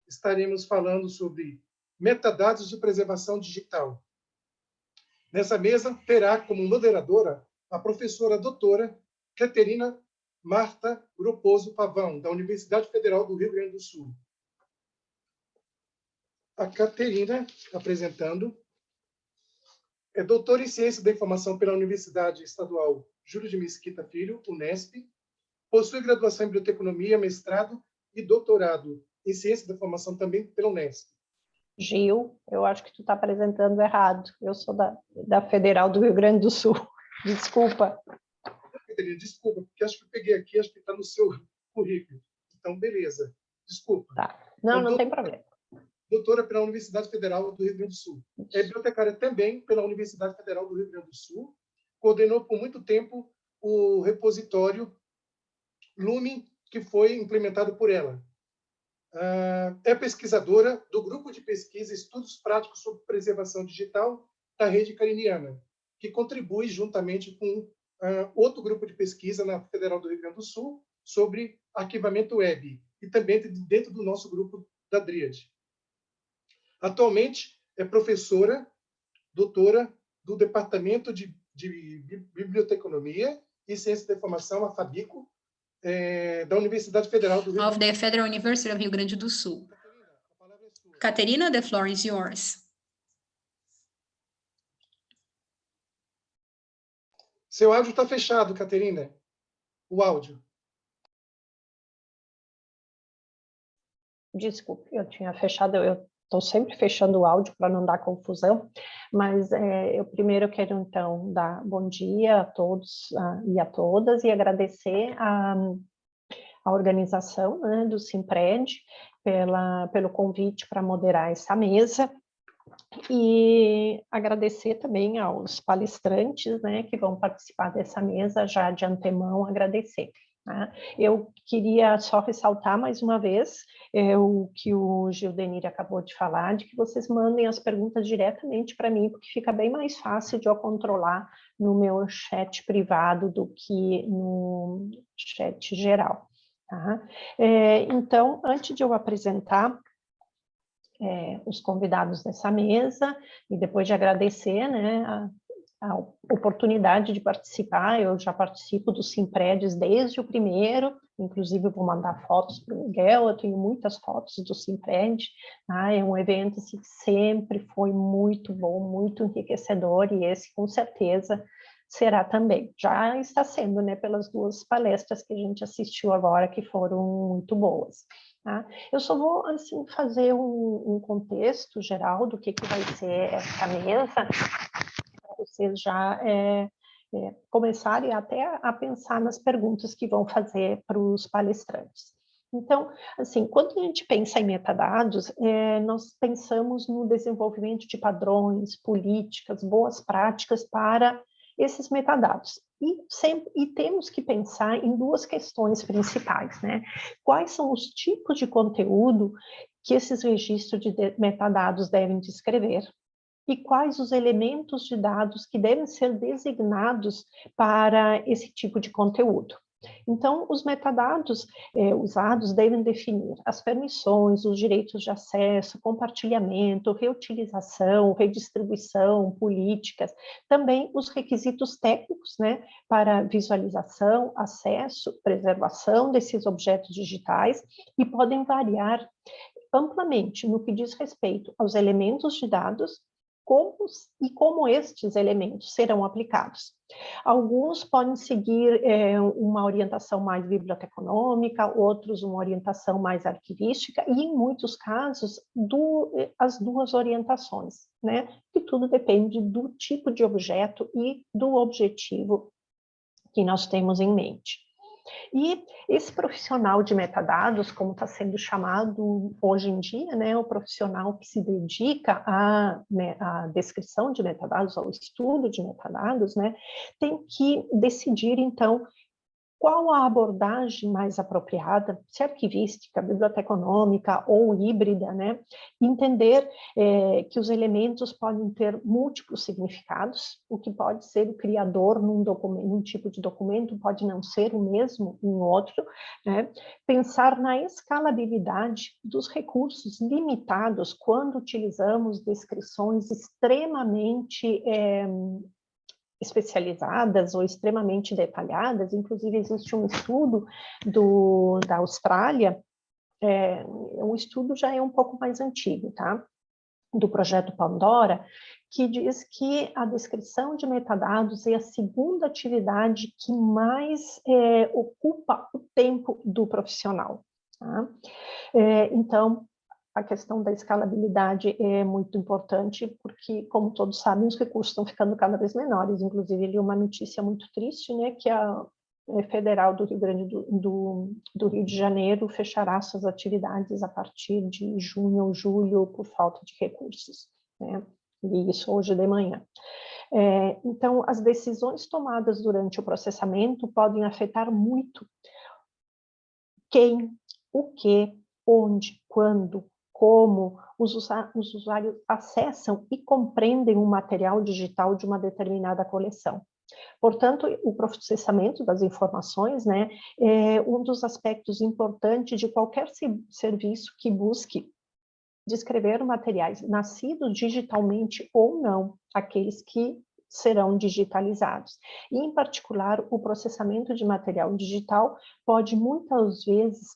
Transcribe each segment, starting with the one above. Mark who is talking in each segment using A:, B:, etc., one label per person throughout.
A: estaremos falando sobre metadados de preservação digital. Nessa mesa, terá como moderadora a professora doutora Caterina Marta Groposo Pavão, da Universidade Federal do Rio Grande do Sul. A Caterina, apresentando, é doutora em Ciência da Informação pela Universidade Estadual Júlio de Mesquita Filho, Unesp, possui graduação em Biblioteconomia, mestrado e doutorado em Ciência da Informação também pela Unesp.
B: Gil, eu acho que tu está apresentando errado. Eu sou da Federal do Rio Grande do Sul. Desculpa.
A: Caterina, desculpa, porque acho que eu peguei aqui, acho que está no seu currículo. Então, beleza. Desculpa.
B: Tá. Não,
A: então,
B: não tem problema.
A: Doutora pela Universidade Federal do Rio Grande do Sul. É bibliotecária também pela Universidade Federal do Rio Grande do Sul. Coordenou por muito tempo o repositório Lume, que foi implementado por ela. É pesquisadora do Grupo de Pesquisa Estudos Práticos sobre Preservação Digital da Rede Cariniana, que contribui juntamente com outro grupo de pesquisa na Federal do Rio Grande do Sul sobre arquivamento web, e também dentro do nosso grupo da Dríade. Atualmente é professora, doutora do Departamento de Biblioteconomia e Ciência da Informação, a FABICO, da Universidade Federal do Rio Grande do Sul.
C: Of the Federal University of Rio Grande do Sul. Caterina, the floor is yours.
A: Seu áudio está fechado, Caterina. O áudio.
B: Desculpe, eu tinha fechado, eu estou sempre fechando o áudio para não dar confusão, mas eu primeiro quero, então, dar bom dia a todos e a todas e agradecer a organização, né, do Simpred pelo convite para moderar essa mesa e agradecer também aos palestrantes, né, que vão participar dessa mesa, já de antemão agradecer. Tá? Eu queria só ressaltar mais uma vez o que o Gildenir acabou de falar, de que vocês mandem as perguntas diretamente para mim, porque fica bem mais fácil de eu controlar no meu chat privado do que no chat geral. Tá? Então, antes de eu apresentar os convidados dessa mesa, e depois de agradecer, né, a oportunidade de participar, eu já participo dos Simpredes desde o primeiro, inclusive eu vou mandar fotos para o Miguel, eu tenho muitas fotos do Simpred, tá? É um evento assim, que sempre foi muito bom, muito enriquecedor, e esse com certeza será também. Já está sendo, né, pelas duas palestras que a gente assistiu agora, que foram muito boas. Tá? Eu só vou assim, fazer um contexto geral do que vai ser essa mesa, para vocês já começarem até a pensar nas perguntas que vão fazer para os palestrantes. Então, assim, quando a gente pensa em metadados, nós pensamos no desenvolvimento de padrões, políticas, boas práticas para esses metadados. E temos que pensar em duas questões principais, né? Quais são os tipos de conteúdo que esses registros de metadados devem descrever? E quais os elementos de dados que devem ser designados para esse tipo de conteúdo? Então, os metadados usados devem definir as permissões, os direitos de acesso, compartilhamento, reutilização, redistribuição, políticas, também os requisitos técnicos, né, para visualização, acesso, preservação desses objetos digitais, e podem variar amplamente no que diz respeito aos elementos de dados, como estes elementos serão aplicados. Alguns podem seguir uma orientação mais biblioteconômica, outros uma orientação mais arquivística, e em muitos casos as duas orientações, né? Que tudo depende do tipo de objeto e do objetivo que nós temos em mente. E esse profissional de metadados, como está sendo chamado hoje em dia, né, o profissional que se dedica à descrição de metadados, ao estudo de metadados, né, tem que decidir, então, qual a abordagem mais apropriada, se arquivística, biblioteconômica ou híbrida, né? Entender que os elementos podem ter múltiplos significados, o que pode ser o criador num tipo de documento pode não ser o mesmo em outro, né? Pensar na escalabilidade dos recursos limitados quando utilizamos descrições extremamente especializadas ou extremamente detalhadas. Inclusive, existe um estudo da Austrália, um estudo já é um pouco mais antigo, tá? Do projeto Pandora, que diz que a descrição de metadados é a segunda atividade que mais ocupa o tempo do profissional, tá? Então, a questão da escalabilidade é muito importante, porque, como todos sabem, os recursos estão ficando cada vez menores. Inclusive, eu li uma notícia muito triste, né, que a Federal do Rio Grande do Rio de Janeiro fechará suas atividades a partir de junho ou julho por falta de recursos, né? E isso hoje de manhã. Então, as decisões tomadas durante o processamento podem afetar muito quem, o que, onde, quando, como os usuários acessam e compreendem um material digital de uma determinada coleção. Portanto, o processamento das informações, né, é um dos aspectos importantes de qualquer serviço que busque descrever materiais nascidos digitalmente ou não, aqueles que serão digitalizados. E, em particular, o processamento de material digital pode muitas vezes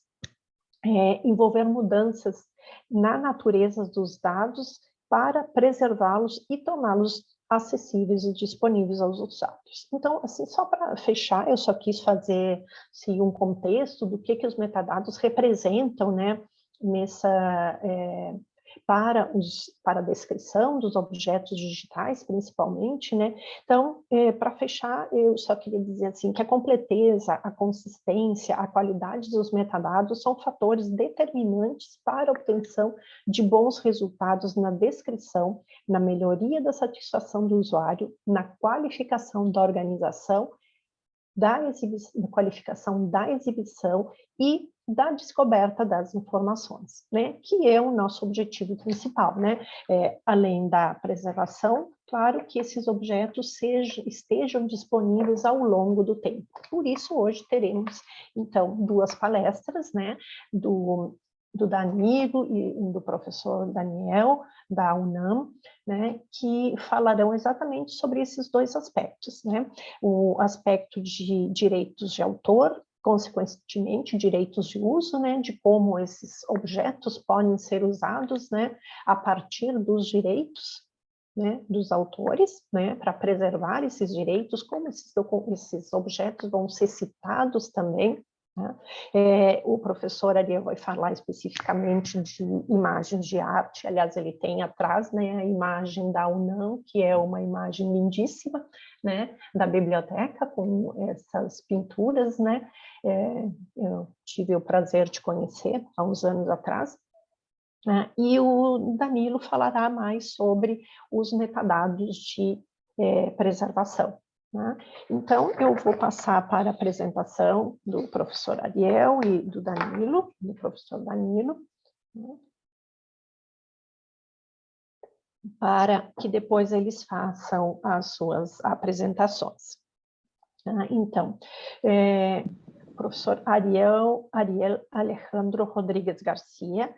B: envolver mudanças na natureza dos dados para preservá-los e torná-los acessíveis e disponíveis aos usuários. Então, assim, só para fechar, eu só quis fazer assim, um contexto do que os metadados representam, né, para a descrição dos objetos digitais, principalmente, né? Então, para fechar, eu só queria dizer assim que a completeza, a consistência, a qualidade dos metadados são fatores determinantes para a obtenção de bons resultados na descrição, na melhoria da satisfação do usuário, na qualificação da organização, qualificação da exibição e da descoberta das informações, né? Que é o nosso objetivo principal, né? Além da preservação, claro que esses objetos estejam disponíveis ao longo do tempo. Por isso, hoje teremos, então, duas palestras, né? Do Danilo e do professor Daniel, da UNAM, né, que falarão exatamente sobre esses dois aspectos, né? O aspecto de direitos de autor, consequentemente, direitos de uso, né, de como esses objetos podem ser usados, né, a partir dos direitos, né, dos autores, né, para preservar esses direitos, como esses objetos vão ser citados também, né? O professor Ariel vai falar especificamente de imagens de arte. Aliás, ele tem atrás, né, a imagem da UNAM, que é uma imagem lindíssima, né, da biblioteca, com essas pinturas, né? Eu tive o prazer de conhecer há uns anos atrás. E o Danilo falará mais sobre os metadados de preservação. Né? Então, eu vou passar para a apresentação do professor Ariel e do professor Danilo, né? Para que depois eles façam as suas apresentações. Então, professor Ariel Alejandro Rodrigues Garcia,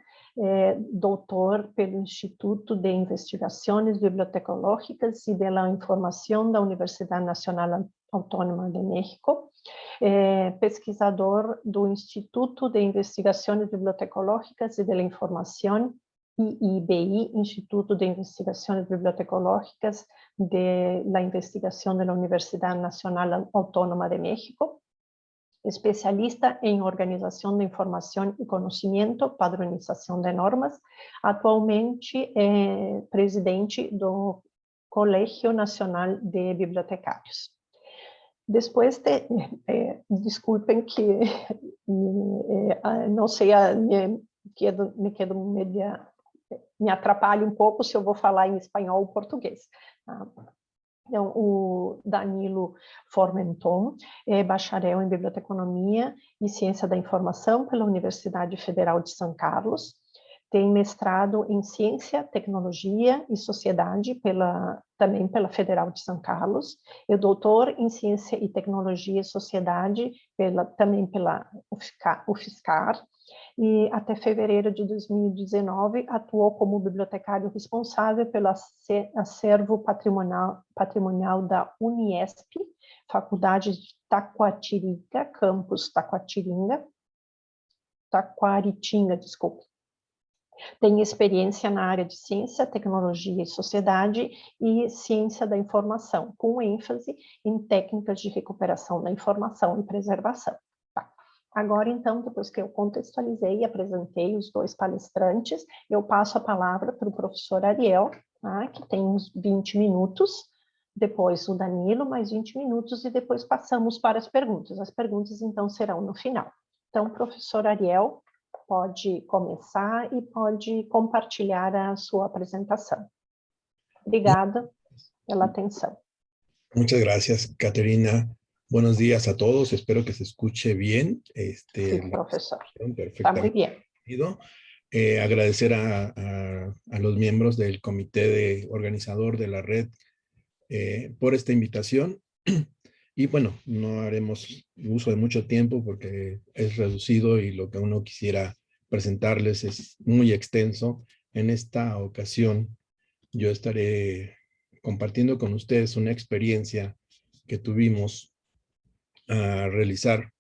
B: doutor pelo Instituto de Investigações Bibliotecológicas e de la Informação da Universidade Nacional Autónoma de México, pesquisador do Instituto de Investigações Bibliotecológicas e de la Informação, IIBI, Instituto de Investigações Bibliotecológicas de la Investigação da Universidade Nacional Autónoma de México, especialista em organização de informação e conhecimento, padronização de normas, atualmente é presidente do Colégio Nacional de Bibliotecários. Depois desculpem que não sei, me atrapalha um pouco se eu vou falar em espanhol ou português. Então, o Danilo Formenton é bacharel em Biblioteconomia e Ciência da Informação pela Universidade Federal de São Carlos, tem mestrado em Ciência, Tecnologia e Sociedade também pela Federal de São Carlos, e doutor em Ciência e Tecnologia e Sociedade também pela UFSCar, e até fevereiro de 2019 atuou como bibliotecário responsável pelo acervo patrimonial da Uniesp, Faculdade de Taquaritinga, campus Taquaritinga, desculpe. Tem experiência na área de ciência, tecnologia e sociedade e ciência da informação, com ênfase em técnicas de recuperação da informação e preservação. Tá. Agora, então, depois que eu contextualizei e apresentei os dois palestrantes, eu passo a palavra para o professor Ariel, tá, que tem uns 20 minutos, depois o Danilo, mais 20 minutos, e depois passamos para as perguntas. As perguntas, então, serão no final. Então, professor Ariel, pode começar e pode compartilhar a sua apresentação. Obrigada pela atención.
D: Muchas gracias, Caterina. Buenos días a todos. Espero que se escuche bien.
B: Sí, profesor.
D: Está
B: muy bien.
D: Agradecer a los miembros del comité organizador de la red por esta invitación. Y bueno, no haremos uso de mucho tiempo porque es reducido y lo que uno quisiera presentarles es muy extenso. En esta ocasión yo estaré compartiendo con ustedes una experiencia que tuvimos a realizar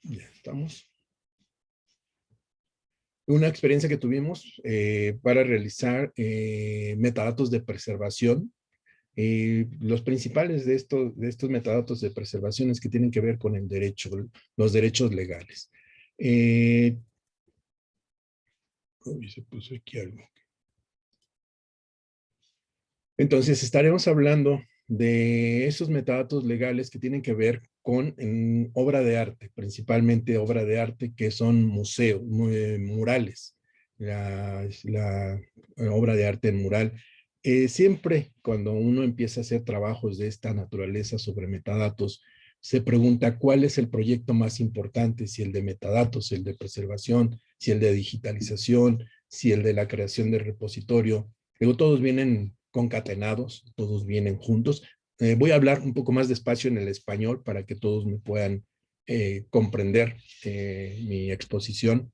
D: ya estamos. Una experiencia que tuvimos para realizar metadatos de preservación. Los principales de estos metadatos de preservación es que tienen que ver con el derecho, los derechos legales. Se puso aquí algo. Entonces estaremos hablando de esos metadatos legales que tienen que ver con obra de arte, principalmente obra de arte que son museos, murales, la obra de arte en mural. Siempre cuando uno empieza a hacer trabajos de esta naturaleza sobre metadatos, se pregunta cuál es el proyecto más importante, si el de metadatos, el de preservación, si el de digitalización, si el de la creación de repositorio. Luego todos vienen concatenados, todos vienen juntos. Voy a hablar un poco más despacio en el español para que todos me puedan comprender mi exposición.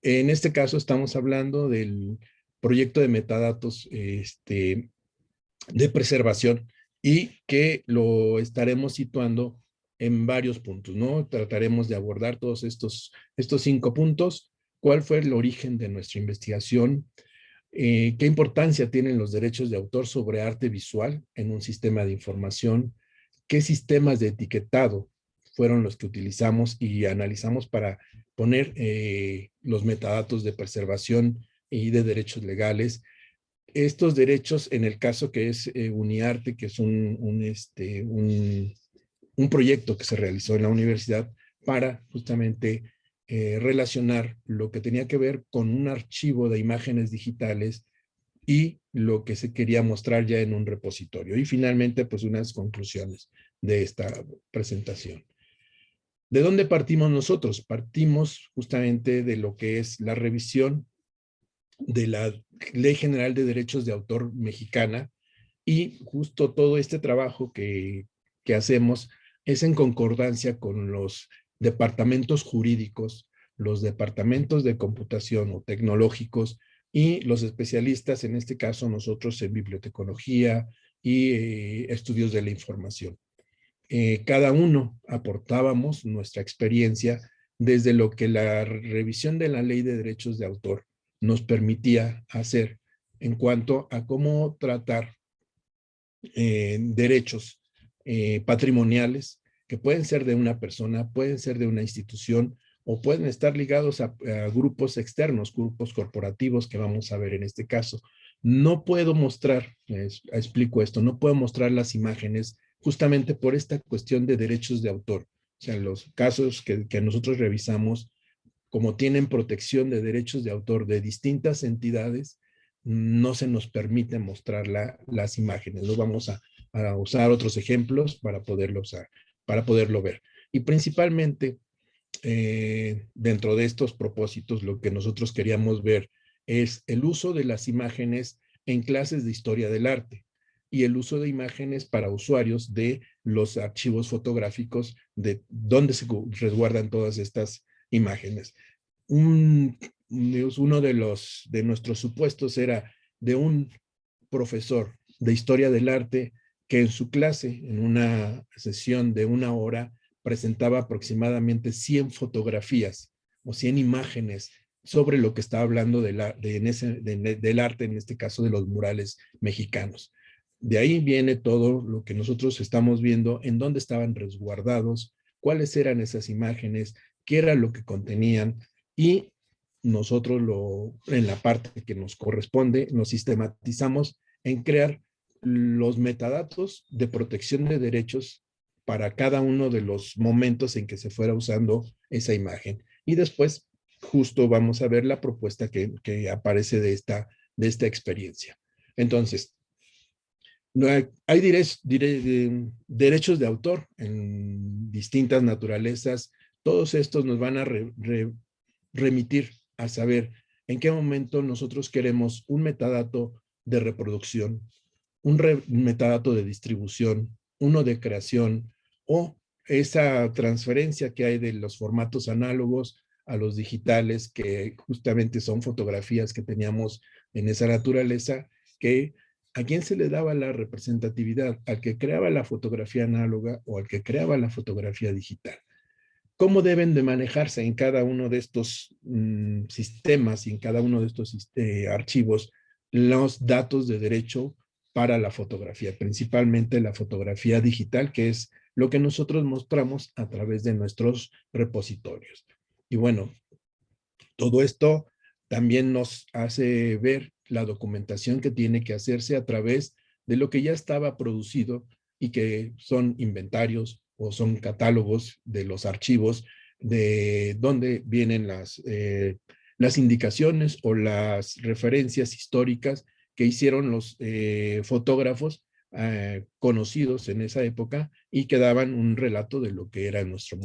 D: En este caso estamos hablando del proyecto de metadatos de preservación y que lo estaremos situando en varios puntos, ¿no? Trataremos de abordar todos estos 5 puntos. ¿Cuál fue el origen de nuestra investigación? ¿Qué importancia tienen los derechos de autor sobre arte visual en un sistema de información? ¿Qué sistemas de etiquetado fueron los que utilizamos y analizamos para poner los metadatos de preservación y de derechos legales? Estos derechos, en el caso que es UniArte, que es un proyecto que se realizó en la universidad para justamente relacionar lo que tenía que ver con un archivo de imágenes digitales y lo que se quería mostrar ya en un repositorio. Y finalmente, pues unas conclusiones de esta presentación. ¿De dónde partimos nosotros? Partimos justamente de lo que es la revisión de la Ley General de Derechos de Autor mexicana, y justo todo este trabajo que hacemos es en concordancia con los departamentos jurídicos, los departamentos de computación o tecnológicos y los especialistas, en este caso nosotros en bibliotecología y estudios de la información. Cada uno aportábamos nuestra experiencia desde lo que la revisión de la Ley de Derechos de Autor nos permitía hacer en cuanto a cómo tratar derechos patrimoniales que pueden ser de una persona, pueden ser de una institución o pueden estar ligados a grupos externos, grupos corporativos que vamos a ver en este caso. No puedo mostrar, explico esto, no puedo mostrar las imágenes justamente por esta cuestión de derechos de autor. O sea, los casos que nosotros revisamos como tienen protección de derechos de autor de distintas entidades, no se nos permite mostrar las imágenes. No vamos a usar otros ejemplos para poderlo ver. Y principalmente, dentro de estos propósitos, lo que nosotros queríamos ver es el uso de las imágenes en clases de historia del arte y el uso de imágenes para usuarios de los archivos fotográficos de donde se resguardan todas estas imágenes. Uno de nuestros supuestos era de un profesor de historia del arte que en su clase, en una sesión de 1 hora, presentaba aproximadamente 100 fotografías o 100 imágenes sobre lo que estaba hablando del arte, en este caso de los murales mexicanos. De ahí viene todo lo que nosotros estamos viendo, en dónde estaban resguardados, cuáles eran esas imágenes, qué era lo que contenían, y nosotros en la parte que nos corresponde, nos sistematizamos en crear los metadatos de protección de derechos para cada uno de los momentos en que se fuera usando esa imagen. Y después justo vamos a ver la propuesta que aparece de esta experiencia. Entonces, hay derechos de autor en distintas naturalezas. Todos estos nos van a remitir a saber en qué momento nosotros queremos un metadato de reproducción, un metadato de distribución, uno de creación, o esa transferencia que hay de los formatos análogos a los digitales, que justamente son fotografías que teníamos en esa naturaleza, que ¿a quién se le daba la representatividad? ¿Al que creaba la fotografía análoga o al que creaba la fotografía digital? ¿Cómo deben de manejarse en cada uno de estos sistemas y en cada uno de estos archivos los datos de derecho para la fotografía, principalmente la fotografía digital, que es lo que nosotros mostramos a través de nuestros repositorios? Y bueno, todo esto también nos hace ver la documentación que tiene que hacerse a través de lo que ya estaba producido y que son inventarios o son catálogos de los archivos de donde vienen las indicaciones o las referencias históricas que hicieron los fotógrafos conocidos en esa época y que daban un relato de lo que era nuestro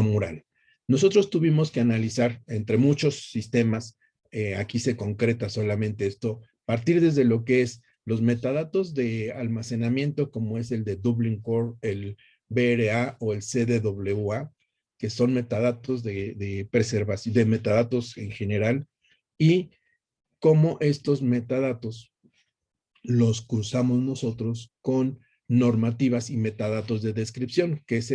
D: mural. Nosotros tuvimos que analizar entre muchos sistemas, aquí se concreta solamente esto, partir desde lo que es los metadatos de almacenamiento, como es el de Dublin Core, el BRA o el CDWA, que son metadatos de preservación, de metadatos en general, y cómo estos metadatos los cruzamos nosotros con normativas y metadatos de descripción, que es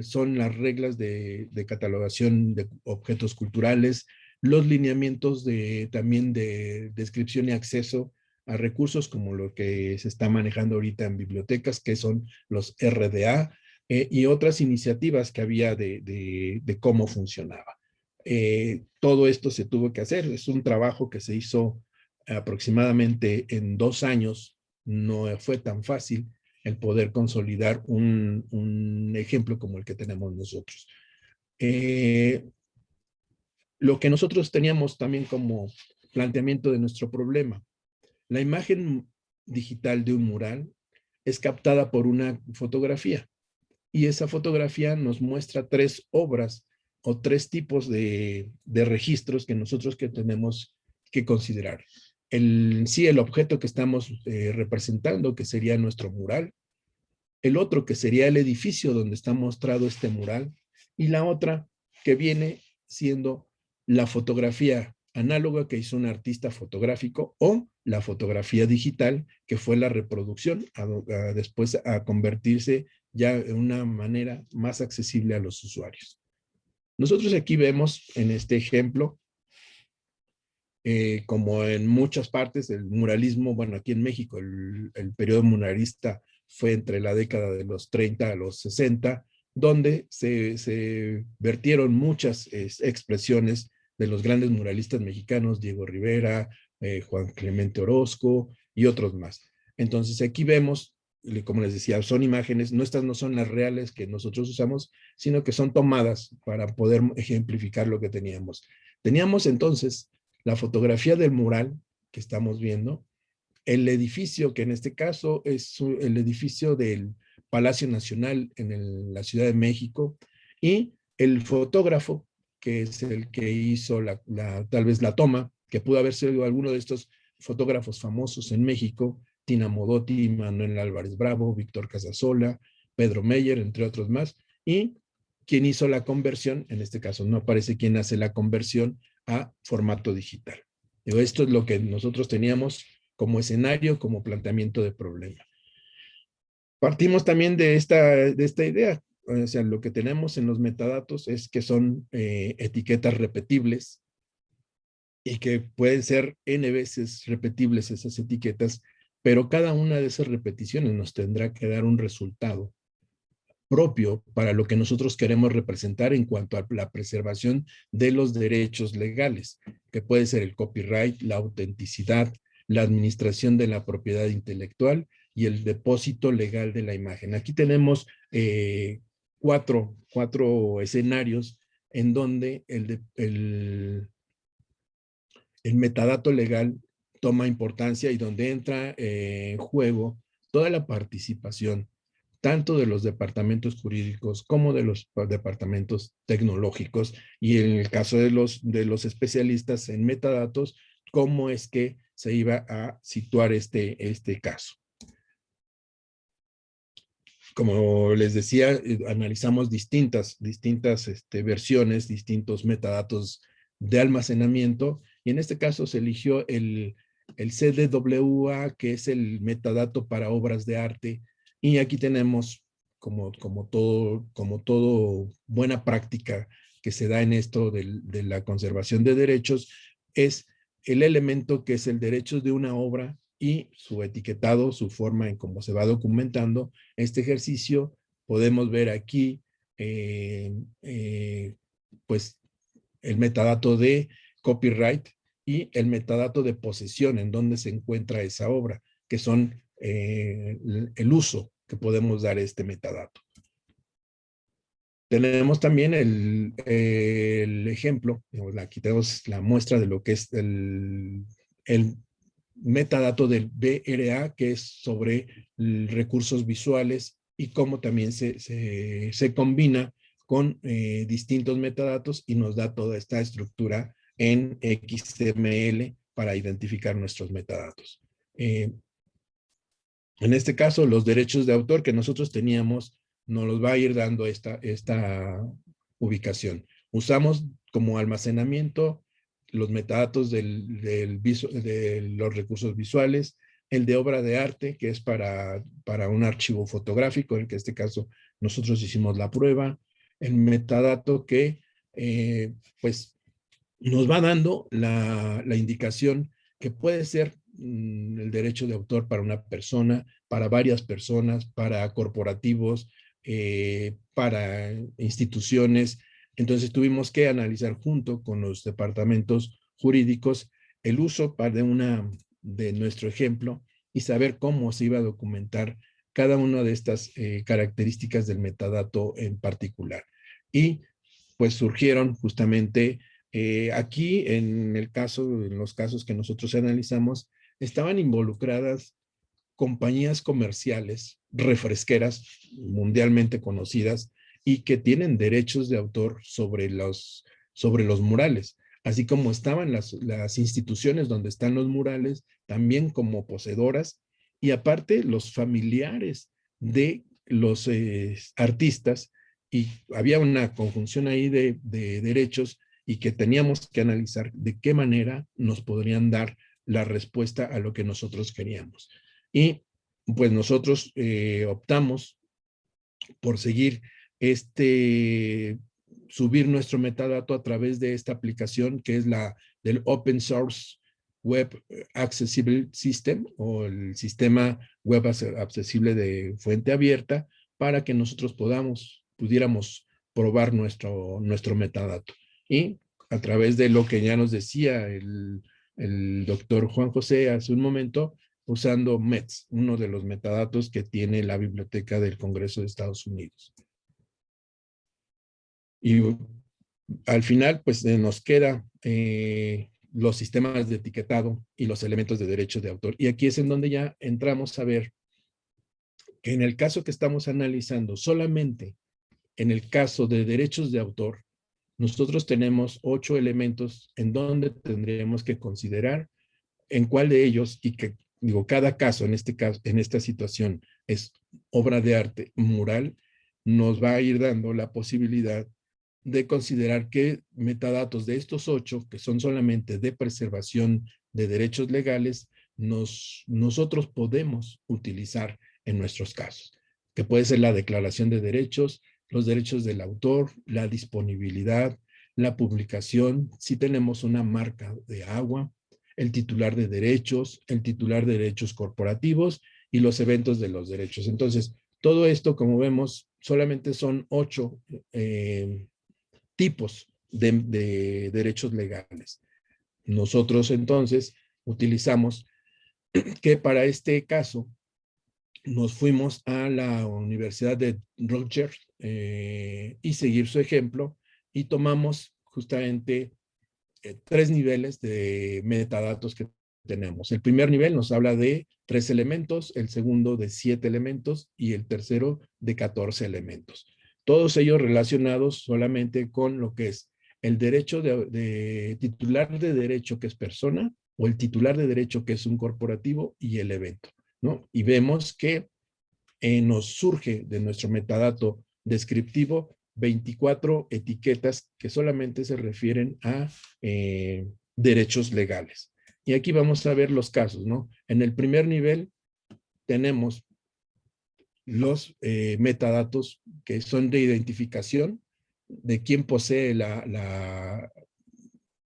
D: son las reglas de catalogación de objetos culturales, los lineamientos también de descripción y acceso a recursos, como lo que se está manejando ahorita en bibliotecas, que son los RDA, y otras iniciativas que había de cómo funcionaba. Todo esto se tuvo que hacer. Es un trabajo que se hizo aproximadamente en 2 años. No fue tan fácil el poder consolidar un ejemplo como el que tenemos nosotros. Lo que nosotros teníamos también como planteamiento de nuestro problema: la imagen digital de un mural es captada por una fotografía, y esa fotografía nos muestra 3 obras o 3 tipos de registros que nosotros tenemos que considerar. El objeto que estamos representando, que sería nuestro mural; el otro, que sería el edificio donde está mostrado este mural; y la otra, que viene siendo la fotografía análoga que hizo un artista fotográfico, o la fotografía digital, que fue la reproducción después a convertirse ya de una manera más accesible a los usuarios. Nosotros aquí vemos en este ejemplo, como en muchas partes, el muralismo, bueno, aquí en México el periodo muralista fue entre la década de los 30 a los 60, donde se vertieron muchas expresiones de los grandes muralistas mexicanos, Diego Rivera, Juan Clemente Orozco y otros más. Entonces aquí vemos como les decía, son imágenes, estas no son las reales que nosotros usamos, sino que son tomadas para poder ejemplificar lo que teníamos. Teníamos entonces la fotografía del mural que estamos viendo, el edificio, que en este caso es el edificio del Palacio Nacional en la Ciudad de México, y el fotógrafo, que es el que hizo tal vez la toma, que pudo haber sido alguno de estos fotógrafos famosos en México, Tina Modotti, Manuel Álvarez Bravo, Víctor Casasola, Pedro Meyer, entre otros más, y quien hizo la conversión, en este caso no aparece quién hace la conversión a formato digital. Esto es lo que nosotros teníamos como escenario, como planteamiento de problema. Partimos también de esta idea, o sea, lo que tenemos en los metadatos es que son etiquetas repetibles y que pueden ser n veces repetibles esas etiquetas, pero cada una de esas repeticiones nos tendrá que dar un resultado propio para lo que nosotros queremos representar en cuanto a la preservación de los derechos legales, que puede ser el copyright, la autenticidad, la administración de la propiedad intelectual y el depósito legal de la imagen. Aquí tenemos cuatro escenarios en donde el metadato legal toma importancia y donde entra en juego toda la participación tanto de los departamentos jurídicos como de los departamentos tecnológicos, y en el caso de los especialistas en metadatos, cómo es que se iba a situar este caso. Como les decía, analizamos distintas versiones, distintos metadatos de almacenamiento, y en este caso se eligió el CDWA, que es el metadato para obras de arte. Y aquí tenemos, como todo buena práctica que se da en esto de la conservación de derechos, es el elemento que es el derecho de una obra y su etiquetado, su forma en cómo se va documentando este ejercicio. Podemos ver aquí, pues, el metadato de copyright y el metadato de posesión, en donde se encuentra esa obra, que son el uso que podemos dar a este metadato. Tenemos también el ejemplo, aquí tenemos la muestra de lo que es el metadato del BRA, que es sobre recursos visuales y cómo también se combina con distintos metadatos y nos da toda esta estructura en XML para identificar nuestros metadatos. En este caso, los derechos de autor que nosotros teníamos nos los va a ir dando esta ubicación. Usamos como almacenamiento los metadatos de los recursos visuales, el de obra de arte, que es para un archivo fotográfico, en este caso nosotros hicimos la prueba, el metadato que pues nos va dando la indicación que puede ser el derecho de autor para una persona, para varias personas, para corporativos, para instituciones. Entonces tuvimos que analizar junto con los departamentos jurídicos el uso de nuestro ejemplo y saber cómo se iba a documentar cada una de estas características del metadato en particular. Y pues surgieron justamente aquí en los casos que nosotros analizamos, estaban involucradas compañías comerciales refresqueras mundialmente conocidas y que tienen derechos de autor sobre los murales, así como estaban las instituciones donde están los murales también como poseedoras, y aparte los familiares de los artistas, y había una conjunción ahí de derechos y que teníamos que analizar de qué manera nos podrían dar la respuesta a lo que nosotros queríamos. Y pues nosotros optamos por seguir subir nuestro metadato a través de esta aplicación que es del Open Source Web Accessible System, o el sistema web accesible de fuente abierta, para que nosotros pudiéramos probar nuestro metadato. Y a través de lo que ya nos decía el doctor Juan José hace un momento, usando METS, uno de los metadatos que tiene la Biblioteca del Congreso de Estados Unidos. Y al final, pues nos queda los sistemas de etiquetado y los elementos de derechos de autor. Y aquí es en donde ya entramos a ver que en el caso que estamos analizando, solamente en el caso de derechos de autor, nosotros tenemos 8 elementos en donde tendríamos que considerar en cuál de ellos, y que digo, cada caso, en este caso, en esta situación, es obra de arte mural, nos va a ir dando la posibilidad de considerar qué metadatos de estos 8, que son solamente de preservación de derechos legales, nosotros podemos utilizar en nuestros casos, que puede ser la declaración de derechos, los derechos del autor, la disponibilidad, la publicación, si tenemos una marca de agua, el titular de derechos, el titular de derechos corporativos y los eventos de los derechos. Entonces, todo esto, como vemos, solamente son 8 tipos de derechos legales. Nosotros entonces utilizamos que para este caso nos fuimos a la Universidad de Rutgers y seguir su ejemplo y tomamos justamente 3 niveles de metadatos que tenemos. El primer nivel nos habla de 3 elementos, el segundo de 7 elementos y el tercero de 14 elementos. Todos ellos relacionados solamente con lo que es el derecho de titular de derecho que es persona o el titular de derecho que es un corporativo y el evento, ¿no? Y vemos que nos surge de nuestro metadato descriptivo 24 etiquetas que solamente se refieren a derechos legales. Y aquí vamos a ver los casos, ¿no? En el primer nivel tenemos los metadatos que son de identificación de quién posee la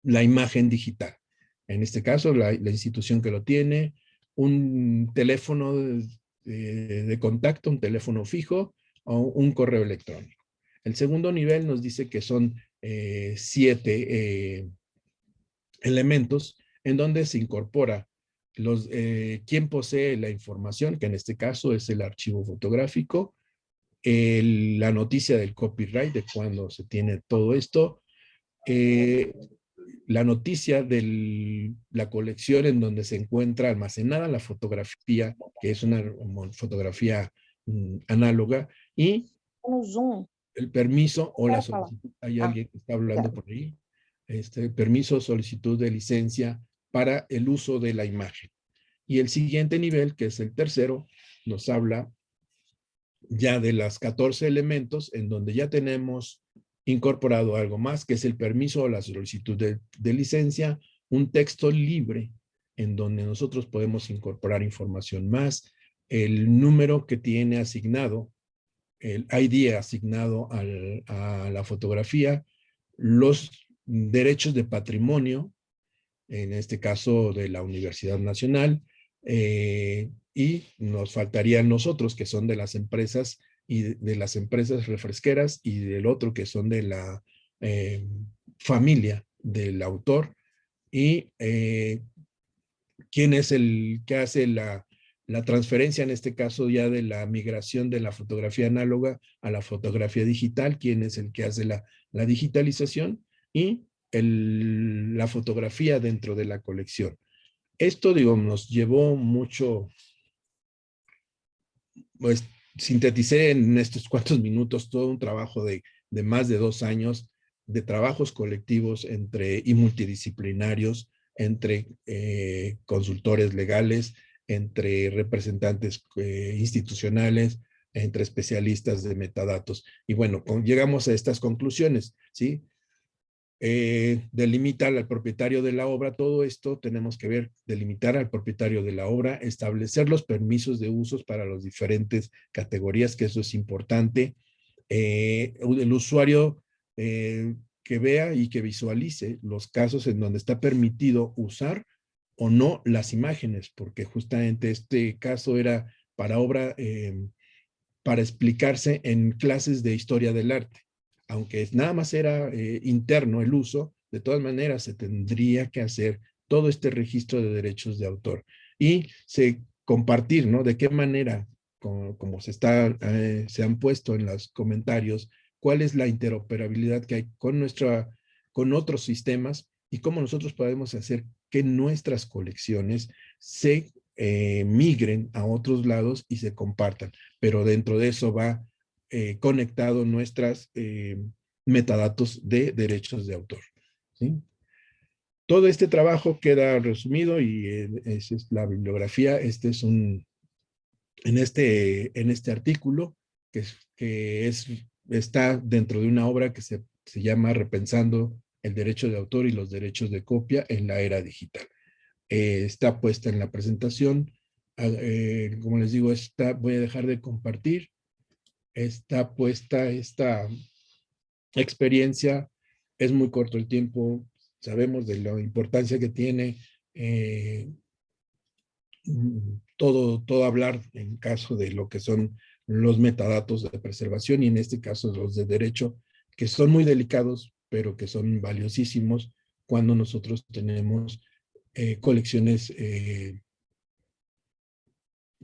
D: imagen digital. En este caso, la institución que lo tiene, un teléfono de contacto, un teléfono fijo o un correo electrónico. El segundo nivel nos dice que son 7 elementos en donde se incorpora quién posee la información, que en este caso es el archivo fotográfico, la noticia del copyright, de cuando se tiene todo esto, la noticia de la colección en donde se encuentra almacenada la fotografía, que es una fotografía análoga, y el permiso o la solicitud. Hay alguien que está hablando por ahí. Permiso o solicitud de licencia para el uso de la imagen. Y el siguiente nivel, que es el tercero, nos habla ya de las 14 elementos en donde ya tenemos incorporado algo más, que es el permiso o la solicitud de licencia, un texto libre en donde nosotros podemos incorporar información más, el número que tiene asignado, el ID asignado a la fotografía, los derechos de patrimonio, en este caso de la Universidad Nacional, y nos faltarían nosotros que son de las empresas y de las empresas refresqueras y del otro que son de la familia del autor y quién es el que hace la transferencia, en este caso ya de la migración de la fotografía análoga a la fotografía digital, quién es el que hace la digitalización y la fotografía dentro de la colección. Esto, digo, nos llevó mucho, pues sinteticé en estos cuantos minutos todo un trabajo de más de 2 años de trabajos colectivos y multidisciplinarios entre consultores legales, entre representantes institucionales, entre especialistas de metadatos. Y bueno, llegamos a estas conclusiones, ¿sí? Delimitar al propietario de la obra, todo esto tenemos que ver, delimitar al propietario de la obra, establecer los permisos de usos para las diferentes categorías, que eso es importante. El usuario que vea y que visualice los casos en donde está permitido usar o no las imágenes, porque justamente este caso era para obra, para explicarse en clases de historia del arte. Aunque nada más era interno el uso, de todas maneras se tendría que hacer todo este registro de derechos de autor. Y se compartir, ¿no? De qué manera, como se han puesto en los comentarios, cuál es la interoperabilidad que hay con otros sistemas y cómo nosotros podemos hacer que nuestras colecciones se migren a otros lados y se compartan. Pero dentro de eso va conectado nuestras metadatos de derechos de autor, ¿sí? Todo este trabajo queda resumido y esa es la bibliografía. Este es en este artículo que está dentro de una obra que se llama Repensando el derecho de autor y los derechos de copia en la era digital. Está puesta en la presentación. Como les digo, voy a dejar de compartir. Está puesta esta experiencia. Es muy corto el tiempo. Sabemos de la importancia que tiene todo hablar en caso de lo que son los metadatos de preservación y en este caso los de derecho, que son muy delicados, pero que son valiosísimos cuando nosotros tenemos colecciones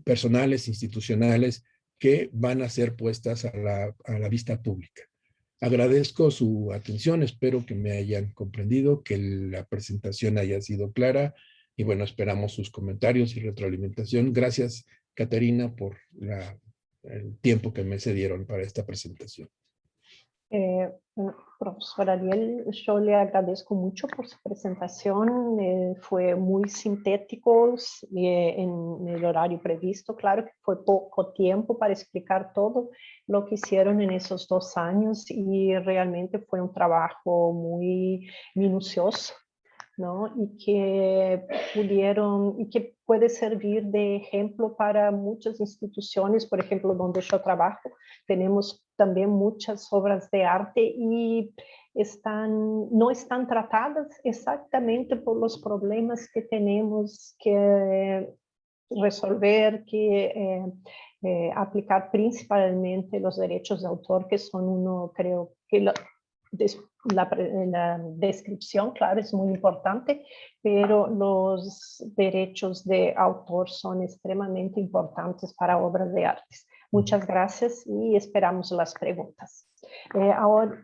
D: personales, institucionales, que van a ser puestas a la vista pública. Agradezco su atención, espero que me hayan comprendido, que la presentación haya sido clara y bueno, esperamos sus comentarios y retroalimentación. Gracias, Caterina, por el tiempo que me cedieron para esta presentación.
B: Profesor Ariel, yo le agradezco mucho por su presentación, fue muy sintético en el horario previsto, claro que fue poco tiempo para explicar todo lo que hicieron en esos 2 años y realmente fue un trabajo muy minucioso, ¿no? Y que puede servir de ejemplo para muchas instituciones, por ejemplo, donde yo trabajo, tenemos también muchas obras de arte y no están tratadas exactamente por los problemas que tenemos que resolver, que aplicar principalmente los derechos de autor, que son creo que la descripción, claro, es muy importante, pero los derechos de autor son extremadamente importantes para obras de artes. Muchas gracias e esperamos as perguntas.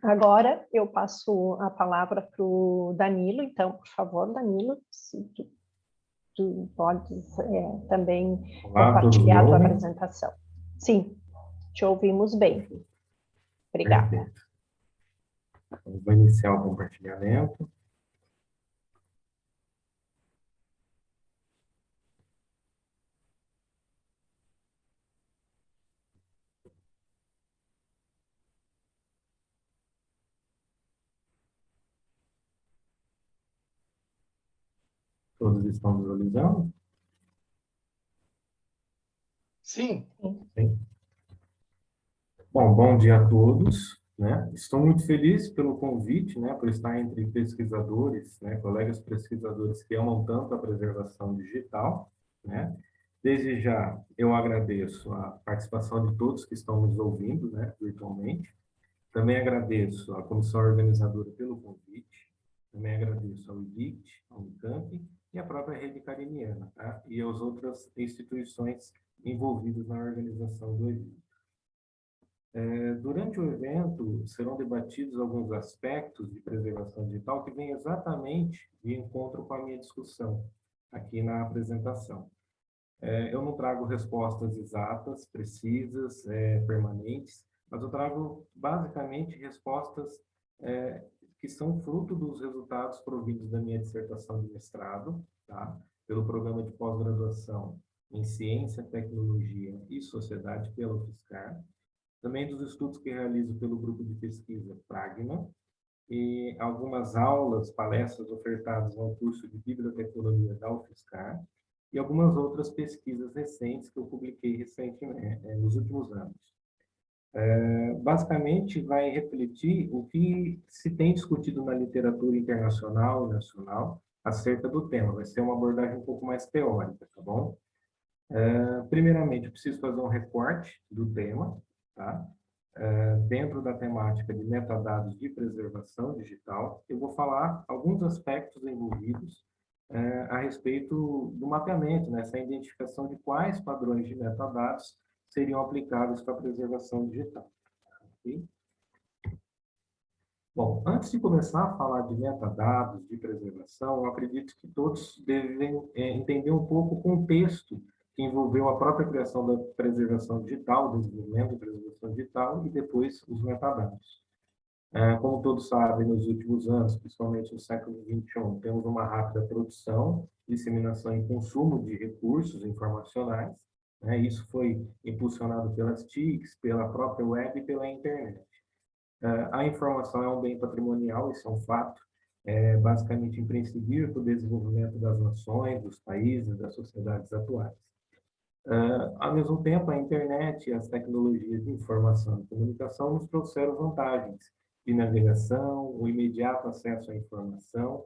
B: Agora eu passo a palavra para o Danilo, então, por favor, Danilo, se tu podes também compartilhar a tua apresentação. Sim, te ouvimos bem. Obrigada.
E: Perfeito. Vou iniciar o compartilhamento. Todos estão visualizando?
A: Sim.
E: Sim. Bom dia a todos. Né? Estou muito feliz pelo convite, né, por estar entre pesquisadores, né, colegas pesquisadores que amam tanto a preservação digital. Né? Desde já, eu agradeço a participação de todos que estão nos ouvindo, né, virtualmente. Também agradeço à comissão organizadora pelo convite. Também agradeço ao IDICT, ao Unicamp e à própria Rede Cariniana, tá? E às outras instituições envolvidas na organização do evento. Durante o evento, serão debatidos alguns aspectos de preservação digital que vêm exatamente de encontro com a minha discussão aqui na apresentação. Eu não trago respostas exatas, precisas, permanentes, mas eu trago basicamente respostas que são fruto dos resultados provindos da minha dissertação de mestrado, tá? Pelo programa de pós-graduação em Ciência, Tecnologia e Sociedade pela UFSCar, também dos estudos que realizo pelo grupo de pesquisa Pragma, e algumas aulas, palestras ofertadas ao curso de Biblioteconomia da UFSCar, e algumas outras pesquisas recentes que eu publiquei recentemente, nos últimos anos. Basicamente, vai refletir o que se tem discutido na literatura internacional e nacional acerca do tema. Vai ser uma abordagem um pouco mais teórica, tá bom? Primeiramente, eu preciso fazer um recorte do tema, tá? Dentro da temática de metadados de preservação digital, eu vou falar alguns aspectos envolvidos a respeito do mapeamento, né, essa identificação de quais padrões de metadados seriam aplicáveis para a preservação digital. Okay? Bom, antes de começar a falar de metadados, de preservação, eu acredito que todos devem entender um pouco o contexto que envolveu a própria criação da preservação digital, o desenvolvimento da preservação digital e depois os metadados. Como todos sabem, nos últimos anos, principalmente no século XXI, temos uma rápida produção, disseminação e consumo de recursos informacionais. Isso foi impulsionado pelas TICs, pela própria web e pela internet. A informação é um bem patrimonial, isso é um fato, basicamente imprescindível para o desenvolvimento das nações, dos países, das sociedades atuais. Ao mesmo tempo, a internet e as tecnologias de informação e comunicação nos trouxeram vantagens de navegação, o imediato acesso à informação,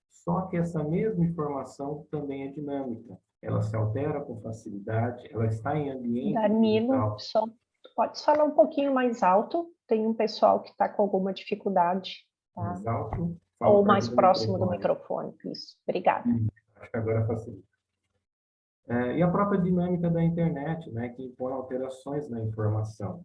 E: só que essa mesma informação também é dinâmica, ela se altera com facilidade, ela está em ambiente
B: Danilo, só pode falar um pouquinho mais alto? Tem um pessoal que está com alguma dificuldade. Tá?
E: Mais alto?
B: Ou mais próximo do microfone. Isso, obrigada.
E: Acho que agora facilita. E a própria dinâmica da internet, né, que impõe alterações na informação.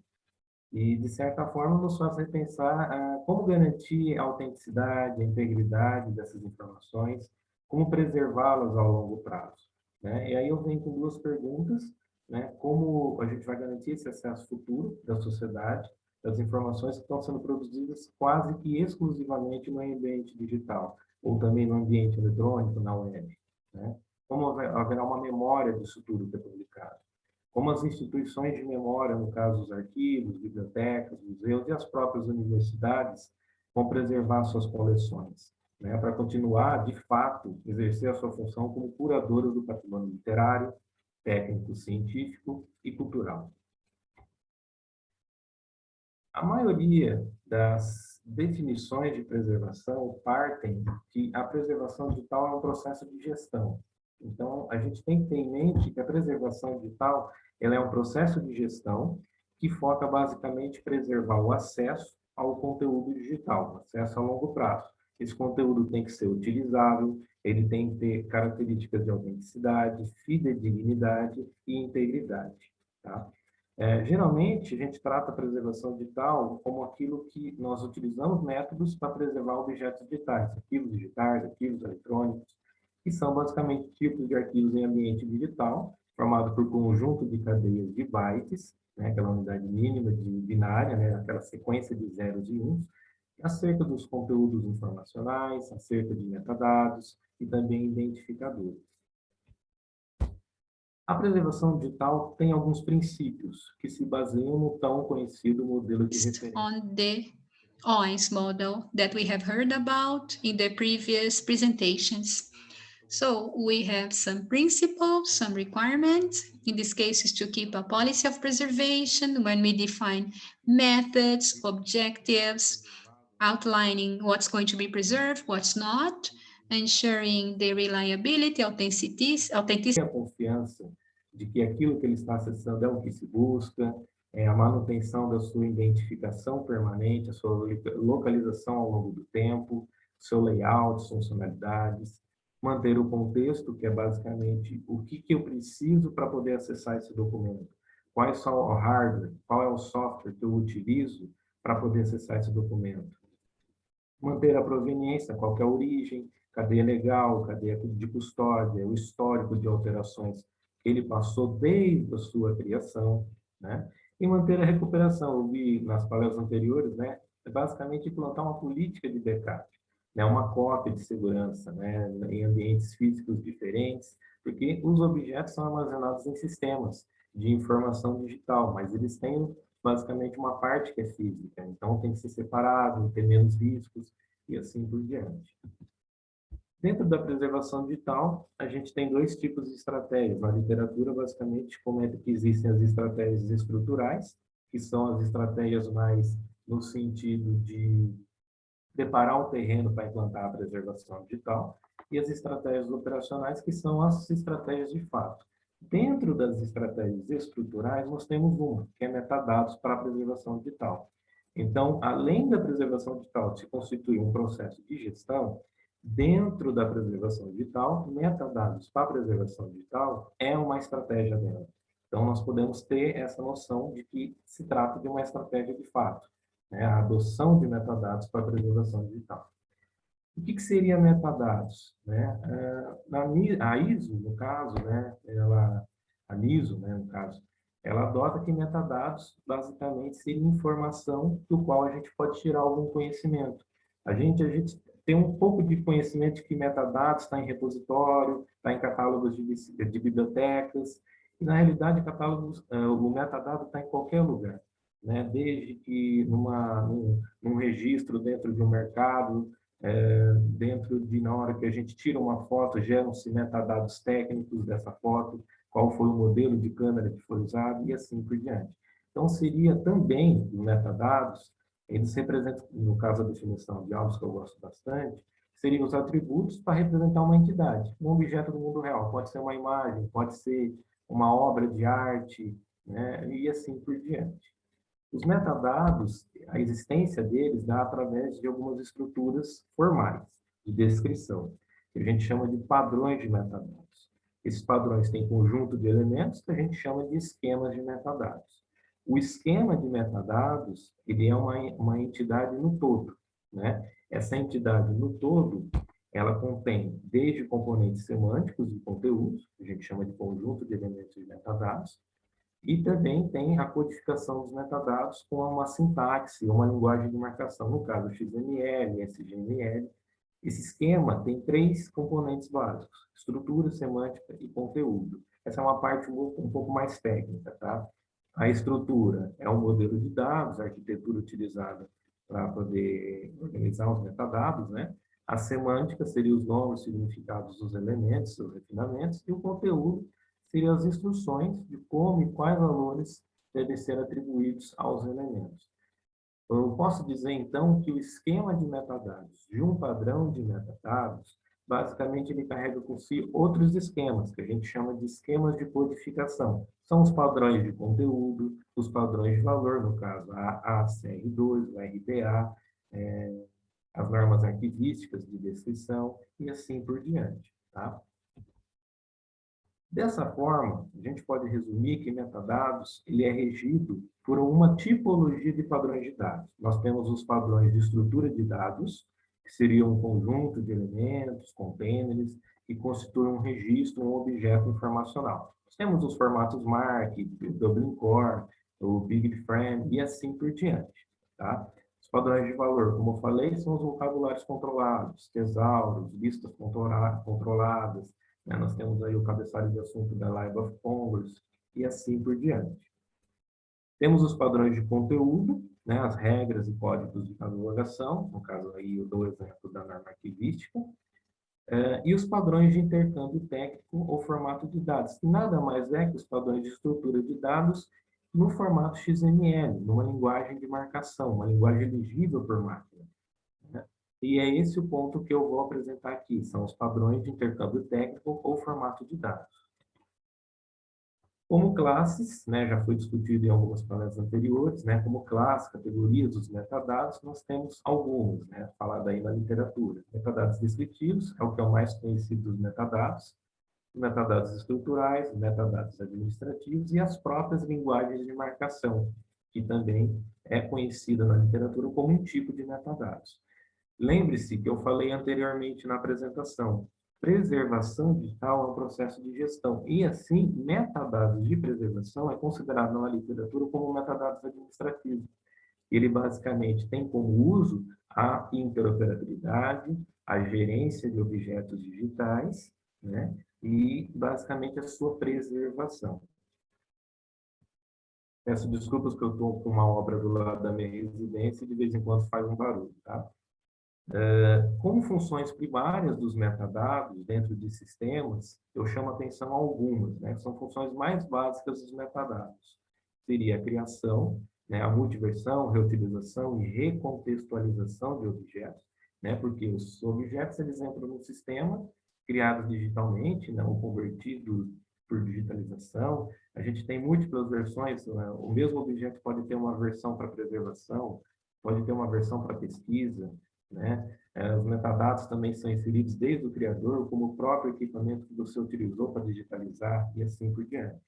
E: E, de certa forma, nos faz repensar como garantir a autenticidade, a integridade dessas informações, como preservá-las ao longo prazo. Né? E aí eu venho com duas perguntas, né? Como a gente vai garantir esse acesso futuro da sociedade, das informações que estão sendo produzidas quase que exclusivamente no ambiente digital, ou também no ambiente eletrônico, na web. Né? Como haverá uma memória disso tudo que é publicado. Como as instituições de memória, no caso os arquivos, bibliotecas, museus e as próprias universidades, vão preservar suas coleções, né, para continuar, de fato, exercer a sua função como curadora do patrimônio literário, técnico, científico e cultural. A maioria das definições de preservação partem que a preservação digital é um processo de gestão. Então, a gente tem que ter em mente que a preservação digital ela é um processo de gestão que foca basicamente em preservar o acesso ao conteúdo digital, o acesso a longo prazo. Esse conteúdo tem que ser utilizável, ele tem que ter características de autenticidade, fidedignidade e integridade. Tá? Geralmente, a gente trata a preservação digital como aquilo que nós utilizamos métodos para preservar objetos digitais, arquivos eletrônicos, que são basicamente tipos de arquivos em ambiente digital, formado por conjunto de cadeias de bytes, né, aquela unidade mínima de binária, né, aquela sequência de zeros e uns, acerca dos conteúdos informacionais, acerca de metadados e também identificadores. A preservação digital tem alguns princípios que se baseiam no tão conhecido modelo de referência.
C: On the OINS model that we have heard about in the previous presentations. So we have some principles, some requirements. In this case is to keep a policy of preservation when we define methods, objectives, outlining what's going to be preserved, what's not, ensuring the reliability, authenticity.
E: A confiança de que aquilo que ele está acessando é o que se busca, a manutenção da sua identificação permanente, a sua localização ao longo do tempo, seu layout, funcionalidades, manter o contexto, que é basicamente o que eu preciso para poder acessar esse documento, qual é o hardware, qual é o software que eu utilizo para poder acessar esse documento. Manter a proveniência, qual que é a origem, cadeia legal, cadeia de custódia, o histórico de alterações que ele passou desde a sua criação, né? E manter a recuperação. Eu vi nas palestras anteriores, né? É basicamente implantar uma política de backup, né? Uma cópia de segurança, né? Em ambientes físicos diferentes, porque os objetos são armazenados em sistemas de informação digital, mas eles têm basicamente uma parte que é física, então tem que ser separado, ter menos riscos e assim por diante. Dentro da preservação digital, a gente tem dois tipos de estratégias. Na literatura, basicamente, comenta que existem as estratégias estruturais, que são as estratégias mais no sentido de preparar o terreno para implantar a preservação digital, e as estratégias operacionais, que são as estratégias de fato. Dentro das estratégias estruturais, nós temos uma, que é metadados para a preservação digital. Então, além da preservação digital se constituir um processo de gestão, dentro da preservação digital, metadados para preservação digital é uma estratégia dela. Então, nós podemos ter essa noção de que se trata de uma estratégia de fato, né? A adoção de metadados para preservação digital. O que seria metadados? Né? A ISO, no caso, né? A NISO, né? No caso, ela adota que metadados, basicamente, seria informação do qual a gente pode tirar algum conhecimento. A gente tem um pouco de conhecimento de que metadados está em repositório, está em catálogos de bibliotecas, e, na realidade, o metadado está em qualquer lugar, né? Desde que num registro dentro de um mercado, na hora que a gente tira uma foto, geram-se metadados técnicos dessa foto, qual foi o modelo de câmera que foi usado, e assim por diante. Então, seria também, os metadados, eles representam, no caso da definição de áudios, que eu gosto bastante, seriam os atributos para representar uma entidade, um objeto do mundo real. Pode ser uma imagem, pode ser uma obra de arte, né? E assim por diante. Os metadados, a existência deles dá através de algumas estruturas formais de descrição, que a gente chama de padrões de metadados. Esses padrões têm conjunto de elementos que a gente chama de esquemas de metadados. O esquema de metadados, ele é uma entidade no todo, né? Essa entidade no todo, ela contém desde componentes semânticos e conteúdos, que a gente chama de conjunto de elementos de metadados, e também tem a codificação dos metadados com uma sintaxe, uma linguagem de marcação, no caso XML, SGML. Esse esquema tem 3 componentes básicos: estrutura, semântica e conteúdo. Essa é uma parte um pouco mais técnica, tá? A estrutura é um modelo de dados, a arquitetura utilizada para poder organizar os metadados, né? A semântica seria os nomes, significados dos elementos, seus refinamentos, e o conteúdo seriam as instruções de como e quais valores devem ser atribuídos aos elementos. Eu posso dizer, então, que o esquema de metadados de um padrão de metadados, basicamente, ele carrega com si outros esquemas, que a gente chama de esquemas de codificação. São os padrões de conteúdo, os padrões de valor, no caso, a ACR2, o RPA, as normas arquivísticas de descrição, e assim por diante, tá? Dessa forma, a gente pode resumir que metadados ele é regido por uma tipologia de padrões de dados. Nós temos os padrões de estrutura de dados, que seriam um conjunto de elementos, containers, que constituem um registro, um objeto informacional. Nós temos os formatos MARC, o Dublin Core, o BigFrame e assim por diante, tá? Os padrões de valor, como eu falei, são os vocabulários controlados, tesauros, listas controladas, né? Nós temos aí o cabeçalho de assunto da Library of Congress e assim por diante. Temos os padrões de conteúdo, né? As regras e códigos de catalogação, no caso aí eu dou o exemplo da norma arquivística, e os padrões de intercâmbio técnico ou formato de dados, que nada mais é que os padrões de estrutura de dados no formato XML, numa linguagem de marcação, uma linguagem elegível por máquina, né? E é esse o ponto que eu vou apresentar aqui, são os padrões de intercâmbio técnico ou formato de dados. Como classes, né, já foi discutido em algumas palestras anteriores, né, como classes, categorias dos metadados, nós temos alguns, né, falado aí na literatura. Metadados descritivos é o que é o mais conhecido dos metadados estruturais, metadados administrativos e as próprias linguagens de marcação, que também é conhecida na literatura como um tipo de metadados. Lembre-se que eu falei anteriormente na apresentação, preservação digital é um processo de gestão, e assim, metadados de preservação é considerado na literatura como metadados administrativos. Ele basicamente tem como uso a interoperabilidade, a gerência de objetos digitais, né? E basicamente a sua preservação. Peço desculpas que eu estou com uma obra do lado da minha residência e de vez em quando faz um barulho, tá? Como funções primárias dos metadados dentro de sistemas, eu chamo a atenção a algumas, né? São funções mais básicas dos metadados. Seria a criação, né? A multiversão, reutilização e recontextualização de objetos, né? Porque os objetos eles entram no sistema, criados digitalmente, né? Ou convertidos por digitalização. A gente tem múltiplas versões, né? O mesmo objeto pode ter uma versão para preservação, pode ter uma versão para pesquisa, né? Os metadados também são inseridos desde o criador, como o próprio equipamento que você utilizou para digitalizar e assim por diante.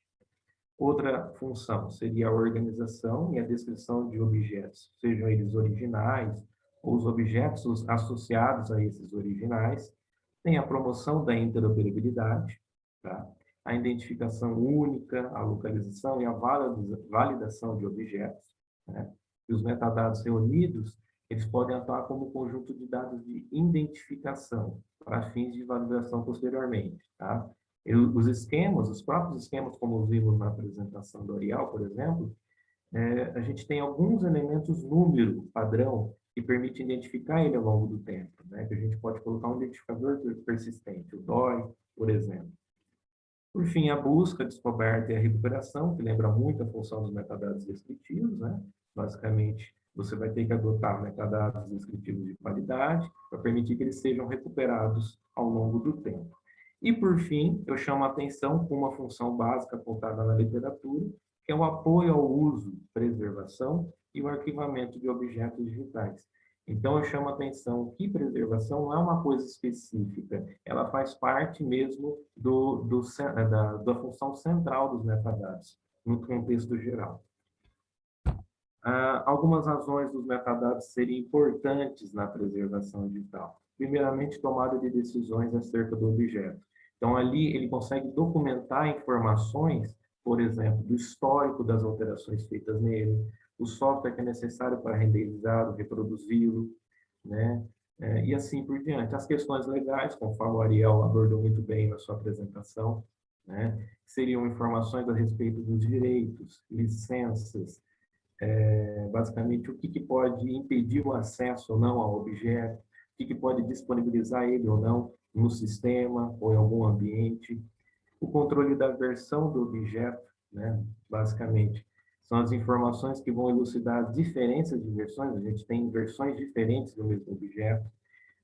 E: Outra função seria a organização e a descrição de objetos, sejam eles originais ou os objetos associados a esses originais. Tem a promoção da interoperabilidade, tá? A identificação única, a localização e a validação de objetos, né? E os metadados reunidos, eles podem atuar como conjunto de dados de identificação para fins de validação posteriormente, tá? Os próprios esquemas, como vimos na apresentação do Ariel, por exemplo, a gente tem alguns elementos número padrão que permite identificar ele ao longo do tempo, né? Que a gente pode colocar um identificador persistente, o DOI, por exemplo. Por fim, a busca, a descoberta e a recuperação, que lembra muito a função dos metadados descritivos, né? Basicamente, você vai ter que adotar metadados descritivos de qualidade para permitir que eles sejam recuperados ao longo do tempo. E, por fim, eu chamo a atenção com uma função básica apontada na literatura, que é o apoio ao uso, preservação e o arquivamento de objetos digitais. Então, eu chamo a atenção que preservação não é uma coisa específica, ela faz parte mesmo da função central dos metadados, no contexto geral. Algumas razões dos metadados serem importantes na preservação digital. Primeiramente, tomada de decisões acerca do objeto. Então, ali ele consegue documentar informações, por exemplo, do histórico das alterações feitas nele, o software que é necessário para renderizá-lo, reproduzi-lo, né? E assim por diante. As questões legais, conforme o Ariel abordou muito bem na sua apresentação, né? Seriam informações a respeito dos direitos, licenças, basicamente o que pode impedir o acesso ou não ao objeto, o que pode disponibilizar ele ou não no sistema ou em algum ambiente, o controle da versão do objeto, né? Basicamente, são as informações que vão elucidar as diferenças de versões, a gente tem versões diferentes do mesmo objeto.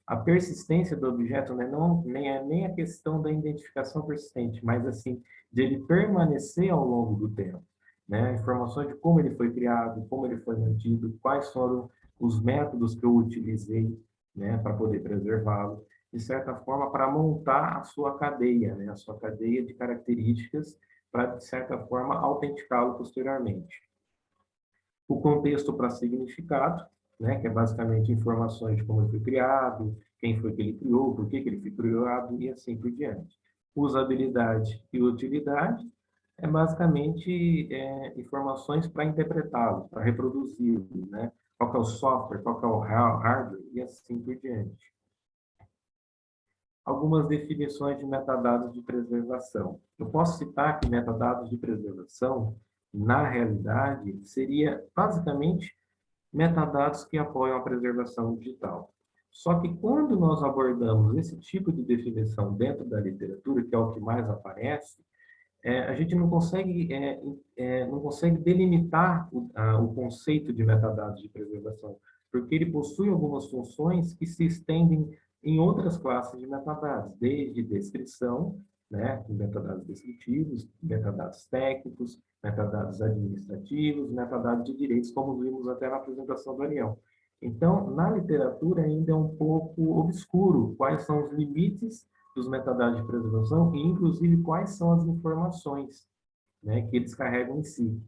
E: A persistência do objeto, né? Nem a questão da identificação persistente, mas assim, de ele permanecer ao longo do tempo, né? Informações de como ele foi criado, como ele foi mantido, quais foram os métodos que eu utilizei, né, para poder preservá-lo, de certa forma, para montar a sua cadeia, né, a sua cadeia de características, para, de certa forma, autenticá-lo posteriormente. O contexto para significado, né, que é basicamente informações de como ele foi criado, quem foi que ele criou, por que ele foi criado e assim por diante. Usabilidade e utilidade é basicamente informações para interpretá-lo, para reproduzi-lo, né? Qual que é o software, qual que é o hardware e assim por diante. Algumas definições de metadados de preservação. Eu posso citar que metadados de preservação, na realidade, seria basicamente metadados que apoiam a preservação digital. Só que quando nós abordamos esse tipo de definição dentro da literatura, que é o que mais aparece, a gente não consegue delimitar o conceito de metadados de preservação, porque ele possui algumas funções que se estendem em outras classes de metadados, desde descrição, né, metadados descritivos, metadados técnicos, metadados administrativos, metadados de direitos, como vimos até na apresentação do Ariel. Então, na literatura ainda é um pouco obscuro quais são os limites dos metadados de preservação e, inclusive, quais são as informações, né, que eles carregam em si.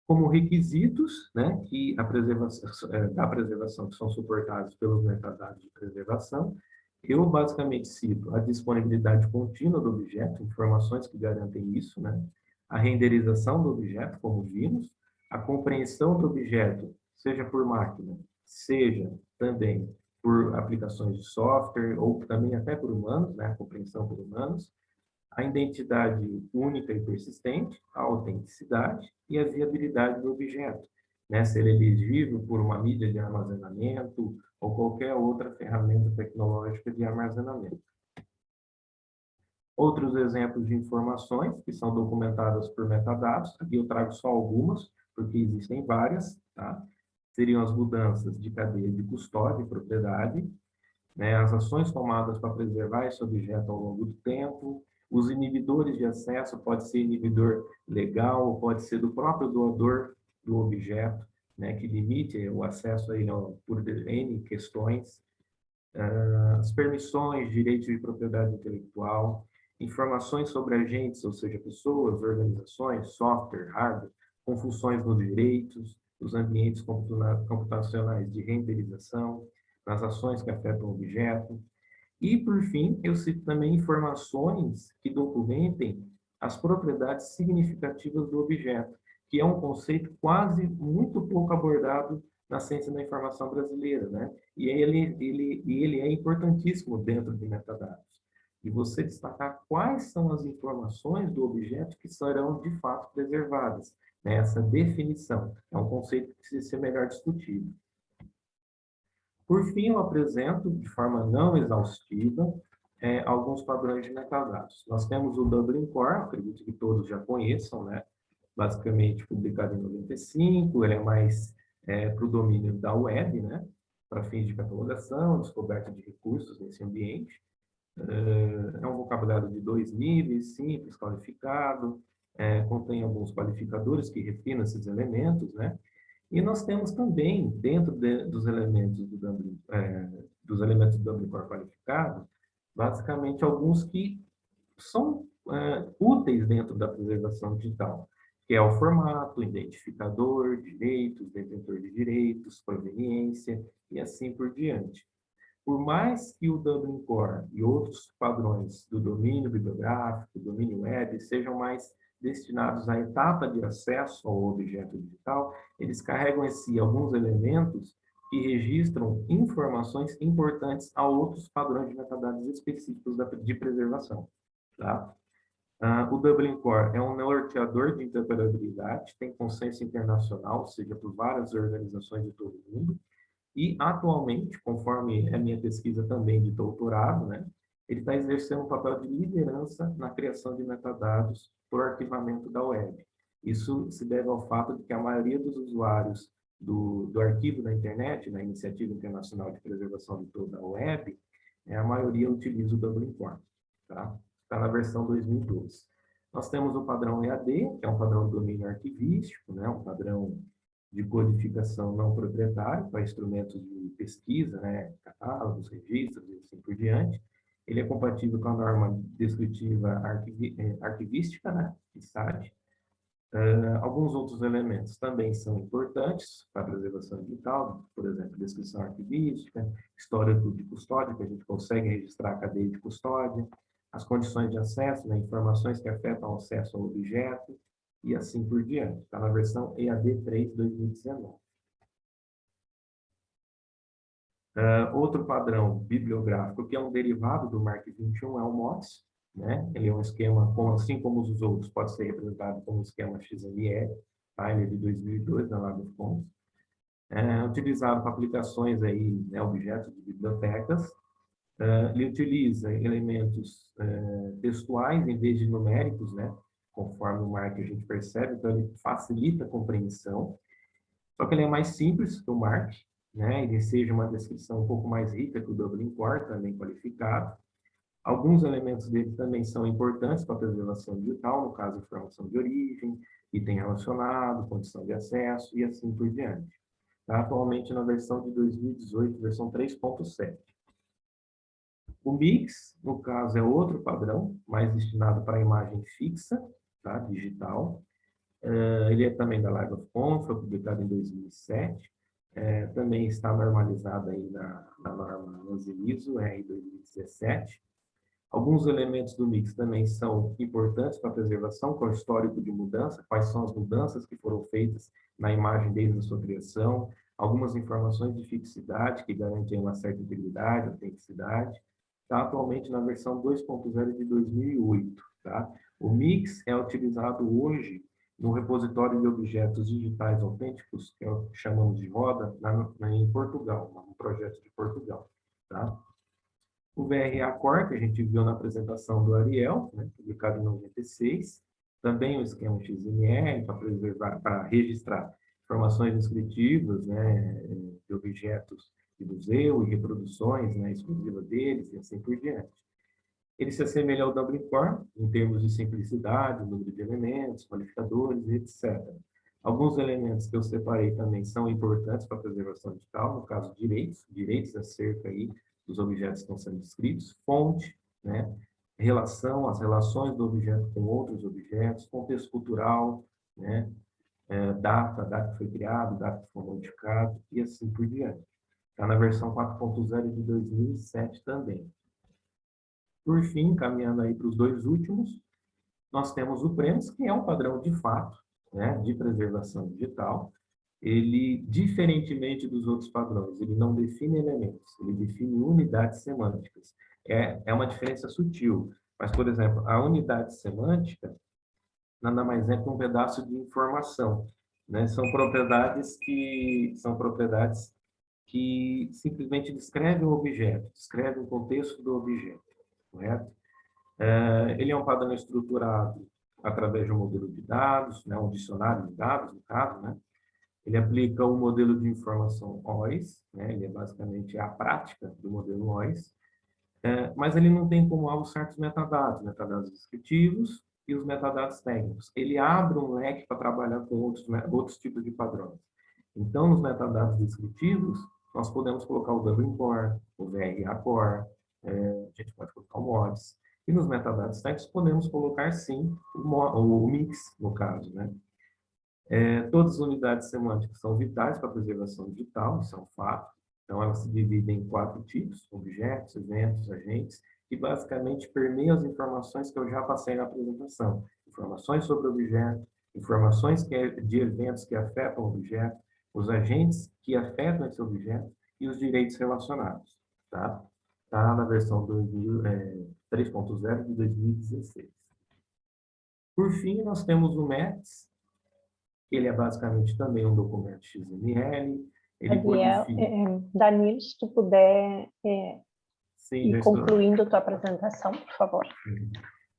E: Como requisitos, né, que da preservação que são suportados pelos metadados de preservação, eu basicamente cito a disponibilidade contínua do objeto, informações que garantem isso, né, a renderização do objeto, como vimos, a compreensão do objeto, seja por máquina, seja também por aplicações de software, ou também até por humanos, né, a compreensão por humanos, a identidade única e persistente, a autenticidade e a viabilidade do objeto, né, se ele é elegível por uma mídia de armazenamento ou qualquer outra ferramenta tecnológica de armazenamento. Outros exemplos de informações que são documentadas por metadados, aqui eu trago só algumas, porque existem várias, tá? Seriam as mudanças de cadeia de custódia e propriedade, né, as ações tomadas para preservar esse objeto ao longo do tempo, os inibidores de acesso, pode ser inibidor legal, pode ser do próprio doador do objeto, né, que limite o acesso aí por N questões, as permissões, direitos de propriedade intelectual, informações sobre agentes, ou seja, pessoas, organizações, software, hardware, com funções nos direitos, os ambientes computacionais de renderização, nas ações que afetam o objeto. E, por fim, eu cito também informações que documentem as propriedades significativas do objeto, que é um conceito quase muito pouco abordado na ciência da informação brasileira, né? E ele é importantíssimo dentro de metadados. E você destacar quais são as informações do objeto que serão, de fato, preservadas. Né? Essa definição é um conceito que precisa ser melhor discutido. Por fim, eu apresento, de forma não exaustiva, alguns padrões de metadados. Nós temos o Dublin Core, acredito que todos já conheçam, né? Basicamente publicado em 95, ele é mais para o domínio da web, né? Para fins de catalogação, descoberta de recursos nesse ambiente. É um vocabulário de 2 níveis, simples, qualificado, contém alguns qualificadores que refinam esses elementos, né? E nós temos também, dentro dos elementos do Dublin Core qualificado, basicamente alguns que são úteis dentro da preservação digital, que é o formato, identificador, direitos, detentor de direitos, proveniência e assim por diante. Por mais que o Dublin Core e outros padrões do domínio bibliográfico, domínio web, sejam mais destinados à etapa de acesso ao objeto digital, eles carregam em si alguns elementos que registram informações importantes a outros padrões de metadados específicos de preservação. Tá? O Dublin Core é um norteador de interoperabilidade, tem consenso internacional, ou seja, por várias organizações de todo o mundo, e atualmente, conforme a minha pesquisa também de doutorado, né, ele está exercendo um papel de liderança na criação de metadados por arquivamento da web. Isso se deve ao fato de que a maioria dos usuários do arquivo da internet, na Iniciativa Internacional de Preservação de toda a web, a maioria utiliza o Dublin Core. Tá? Está na versão 2012. Nós temos o padrão EAD, que é um padrão de domínio arquivístico, né? Um padrão de codificação não proprietário para instrumentos de pesquisa, né? Catálogos, registros e assim por diante. Ele é compatível com a norma descritiva arquivística, né? ISAD. Alguns outros elementos também são importantes para a preservação digital, por exemplo, descrição arquivística, histórico de custódia, que a gente consegue registrar a cadeia de custódia, as condições de acesso, né, informações que afetam o acesso ao objeto, e assim por diante. Está na versão EAD 3 2019. Outro padrão bibliográfico, que é um derivado do MARC 21, é o MOTS. Né? Ele é um esquema, assim como os outros, pode ser representado como um esquema XML, tá? Ele é de 2002, da Lab of Commons. Utilizado para aplicações aí, né, objetos de bibliotecas. Ele utiliza elementos textuais em vez de numéricos, né? Conforme o MARC a gente percebe, então ele facilita a compreensão. Só que ele é mais simples que o MARC, né? Ele seja uma descrição um pouco mais rica que o Dublin Core, também qualificado. Alguns elementos dele também são importantes para a preservação digital, no caso, informação de origem, item relacionado, condição de acesso e assim por diante. Tá? Atualmente na versão de 2018, versão 3.7. O MIX, no caso, é outro padrão, mais destinado para a imagem fixa, tá? Digital. Ele é também da Live of Commons, foi publicado em 2007. Também está normalizado aí na norma ISO R 2017. Alguns elementos do MIX também são importantes para a preservação, com o histórico de mudança, quais são as mudanças que foram feitas na imagem desde a sua criação, algumas informações de fixidade que garantem uma certa integridade, autenticidade. Está atualmente na versão 2.0 de 2008. Tá? O MIX é utilizado hoje no repositório de objetos digitais autênticos, que é o que chamamos de RODA, em Portugal, no projeto de Portugal. Tá? O VRA Core, que a gente viu na apresentação do Ariel, né, publicado em 96, também o esquema XML para registrar informações descritivas, né, de objetos de museu e reproduções, né, exclusivas deles e assim por diante. Ele se assemelha ao Dublin Core em termos de simplicidade, número de elementos, qualificadores, etc. Alguns elementos que eu separei também são importantes para a preservação digital, no caso, direitos acerca aí dos objetos que estão sendo descritos, fonte, né? As relações do objeto com outros objetos, contexto cultural, né? Data que foi criado, data que foi modificado, e assim por diante. Está na versão 4.0 de 2007 também. Por fim, caminhando aí para os dois últimos, nós temos o PREMS, que é um padrão de fato, né, de preservação digital. Ele, diferentemente dos outros padrões, ele não define elementos, ele define unidades semânticas. É uma diferença sutil, mas, por exemplo, a unidade semântica nada mais é que um pedaço de informação, né? São propriedades que simplesmente descrevem o objeto, descrevem o contexto do objeto, correto? Ele é um padrão estruturado através de um modelo de dados, né? Um dicionário de dados, no caso, né? Ele aplica o modelo de informação OIS, né? Ele é basicamente a prática do modelo OIS, mas ele não tem como alvo certos metadados descritivos e os metadados técnicos. Ele abre um leque para trabalhar com outros tipos de padrões. Então, nos metadados descritivos, nós podemos colocar o Dublin Core, o VRA Core, a gente pode colocar o MODS. E nos metadados técnicos, podemos colocar, sim, o mix, no caso, né? Todas as unidades semânticas são vitais para a preservação digital, isso é um fato. Então, elas se dividem em 4 tipos: objetos, eventos, agentes, que basicamente permeiam as informações que eu já passei na apresentação. Informações sobre o objeto, informações de eventos que afetam o objeto, os agentes que afetam esse objeto e os direitos relacionados. Tá? Tá na versão 3.0 de 2016. Por fim, nós temos o METS. Ele é basicamente também um documento XML.
B: Danilo, se tu puder
E: Sim,
B: ir concluindo a tua apresentação, por favor.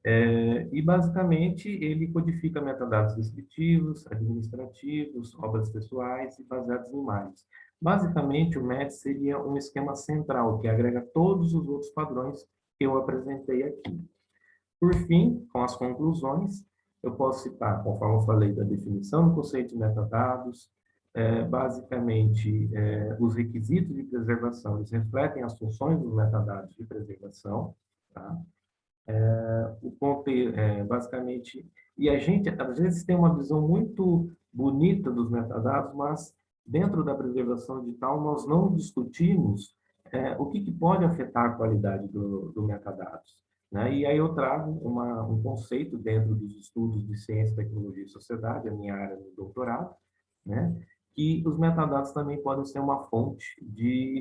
E: E, basicamente, ele codifica metadados descritivos, administrativos, obras pessoais e baseados em imagens. Basicamente, o METS seria um esquema central que agrega todos os outros padrões que eu apresentei aqui. Por fim, com as conclusões, eu posso citar, conforme eu falei, da definição do conceito de metadados. Basicamente, os requisitos de preservação, eles refletem as funções dos metadados de preservação, tá? Basicamente, e a gente, às vezes, tem uma visão muito bonita dos metadados, mas dentro da preservação digital, nós não discutimos o que pode afetar a qualidade do metadados, né? E aí eu trago um conceito dentro dos estudos de ciência, tecnologia e sociedade, a minha área do doutorado, né? Que os metadados também podem ser uma fonte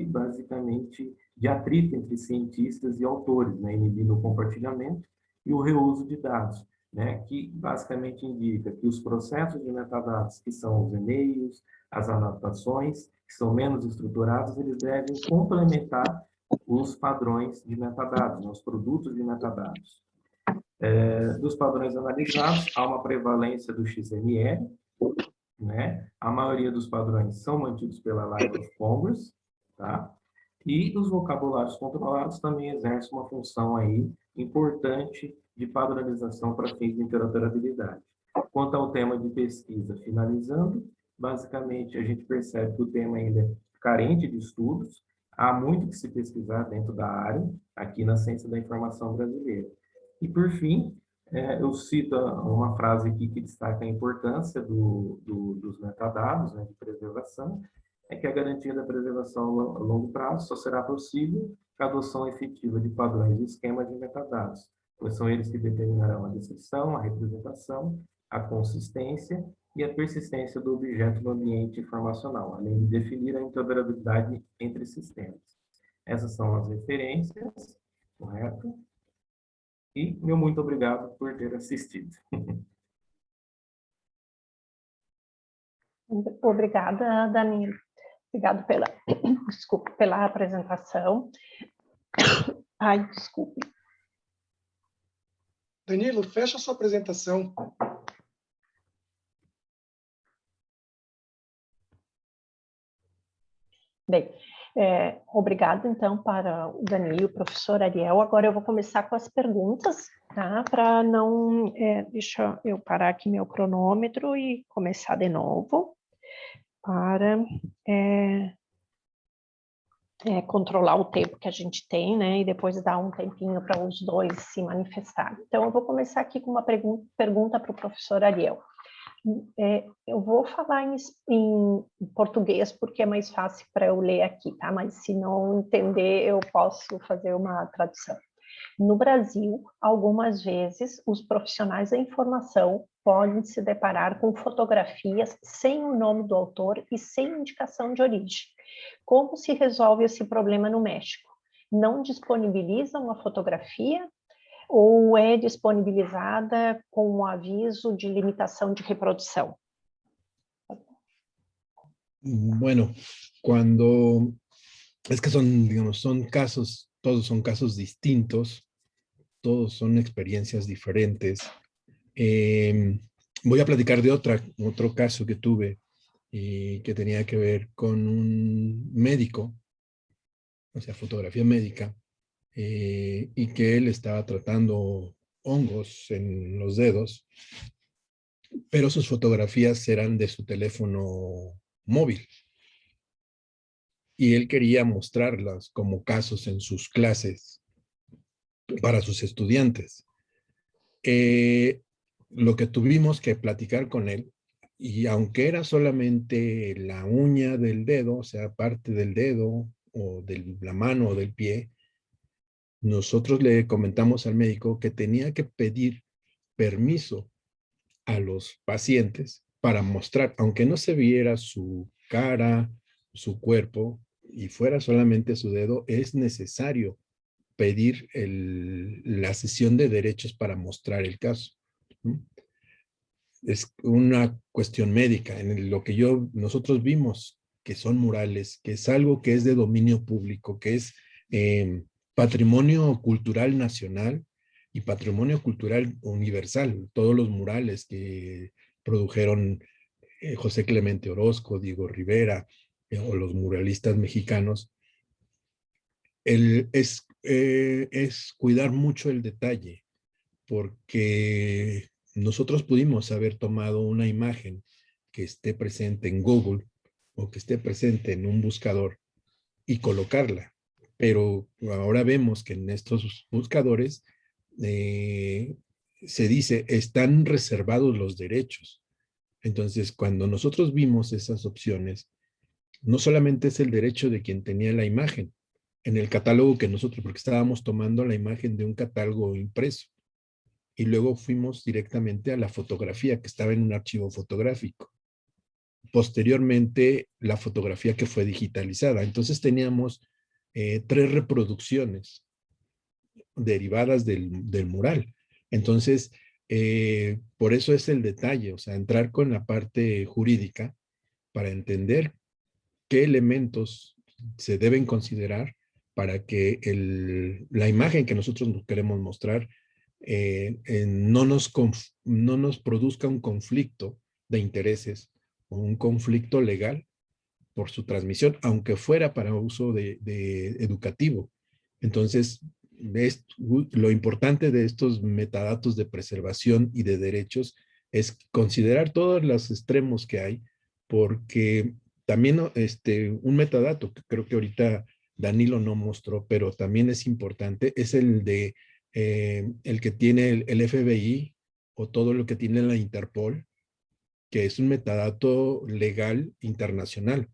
E: basicamente, de atrito entre cientistas e autores, né? Inibindo o compartilhamento e o reuso de dados, né? Que basicamente indica que os processos de metadados, que são os e-mails, as anotações, que são menos estruturados, eles devem complementar os padrões de metadados, né? Os produtos de metadados. Dos padrões analisados, há uma prevalência do XML, né? A maioria dos padrões são mantidos pela Library of Congress, tá? E os vocabulários controlados também exercem uma função aí importante de padronização para fins de interoperabilidade. Quanto ao tema de pesquisa, finalizando, basicamente a gente percebe que o tema ainda é carente de estudos, há muito que se pesquisar dentro da área, aqui na ciência da informação brasileira. E, por fim, eu cito uma frase aqui que destaca a importância dos metadados, né, de preservação, que a garantia da preservação a longo prazo só será possível com a adoção efetiva de padrões e esquemas de metadados, pois são eles que determinarão a descrição, a representação, a consistência e a persistência do objeto no ambiente informacional, além de definir a interoperabilidade entre sistemas. Essas são as referências, correto? E meu muito obrigado por ter assistido.
B: Obrigada, Danilo. Obrigado pela apresentação. Ai, desculpe.
A: Danilo, fecha a sua apresentação.
B: Bem, Obrigado, então, para o Danilo e o professor Ariel. Agora eu vou começar com as perguntas, tá? Para não... deixa eu parar aqui meu cronômetro e começar de novo, para controlar o tempo que a gente tem, né? E depois dar um tempinho para os dois se manifestarem. Então, eu vou começar aqui com uma pergunta para o professor Ariel. Eu vou falar em português porque é mais fácil para eu ler aqui, tá? Mas se não entender, eu posso fazer uma tradução. No Brasil, algumas vezes, os profissionais da informação podem se deparar com fotografias sem o nome do autor e sem indicação de origem. Como se resolve esse problema no México? Não disponibilizam a fotografia ou é disponibilizada com um aviso de limitação de reprodução?
D: Bueno, cuando es que son, digamos, son casos, todos son casos distintos, todos son experiencias diferentes. Voy a platicar de otro caso que tuve que tenía que ver con un médico, o sea, fotografía médica, y que él estaba tratando hongos en los dedos, pero sus fotografías eran de su teléfono móvil. Y él quería mostrarlas como casos en sus clases para sus estudiantes. Lo que tuvimos que platicar con él, y aunque era solamente la uña del dedo, o sea, parte del dedo o de la mano o del pie, nosotros le comentamos al médico que tenía que pedir permiso a los pacientes para mostrar, aunque no se viera su cara, su cuerpo, y fuera solamente su dedo, es necesario pedir la cesión de derechos para mostrar el caso. ¿No? Es una cuestión médica. En lo que nosotros vimos que son murales, que es algo que es de dominio público, que es patrimonio cultural nacional y patrimonio cultural universal. Todos los murales que produjeron José Clemente Orozco, Diego Rivera, o los muralistas mexicanos, es cuidar mucho el detalle, porque nosotros pudimos haber tomado una imagen que esté presente en Google o que esté presente en un buscador y colocarla, pero ahora vemos que en estos buscadores se dice, están reservados los derechos. Entonces, cuando nosotros vimos esas opciones, no solamente es el derecho de quien tenía la imagen en el catálogo que nosotros, porque estábamos tomando la imagen de un catálogo impreso, y luego fuimos directamente a la fotografía que estaba en un archivo fotográfico. Posteriormente, la fotografía que fue digitalizada. Entonces teníamos 3 reproducciones derivadas del mural. Entonces, por eso es el detalle, o sea, entrar con la parte jurídica para entender qué elementos se deben considerar para que la imagen que nosotros queremos mostrar no nos produzca un conflicto de intereses o un conflicto legal por su transmisión, aunque fuera para uso de educativo. Entonces, lo importante de estos metadatos de preservación y de derechos es considerar todos los extremos que hay, porque también un metadato que creo que ahorita Danilo no mostró, pero también es importante, es el de el que tiene el FBI o todo lo que tiene la Interpol, que es un metadato legal internacional,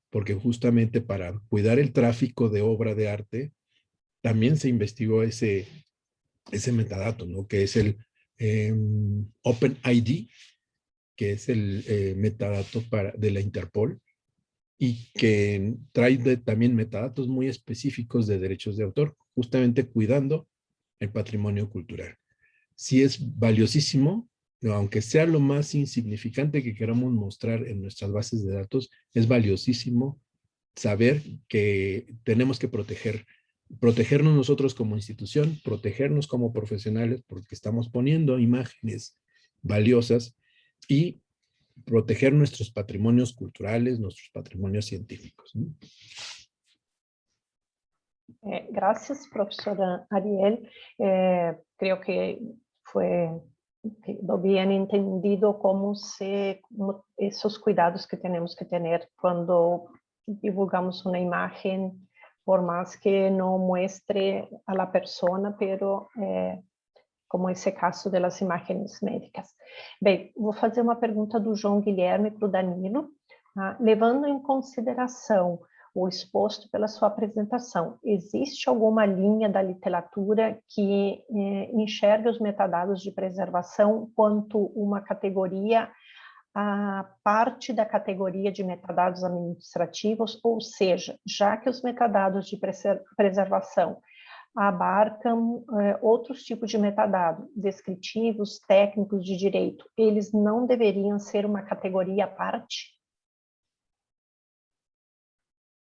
D: porque justamente para cuidar el tráfico de obra de arte, también se investigó ese metadato, ¿no? Que es el OpenID, que es el metadato de la Interpol, y que trae también metadatos muy específicos de derechos de autor, justamente cuidando el patrimonio cultural. Sí es valiosísimo, aunque sea lo más insignificante que queramos mostrar en nuestras bases de datos, es valiosísimo saber que tenemos que protegernos nosotros como institución, protegernos como profesionales, porque estamos poniendo imágenes valiosas y proteger nuestros patrimonios culturales, nuestros patrimonios científicos, ¿no?
B: Gracias, profesora Ariel. Creo que quedó bien entendido como esos cuidados que tenemos que tener cuando divulgamos una imagen, por más que no muestre a la persona, pero como esse caso das imagens médicas. Bem, vou fazer uma pergunta do João Guilherme para o Danilo. Levando em consideração o exposto pela sua apresentação, existe alguma linha da literatura que enxerga os metadados de preservação quanto uma categoria, a parte da categoria de metadados administrativos, ou seja, já que os metadados de preservação abarcam outros tipos de metadados, descritivos, técnicos de direito, eles não deveriam ser uma categoria à parte?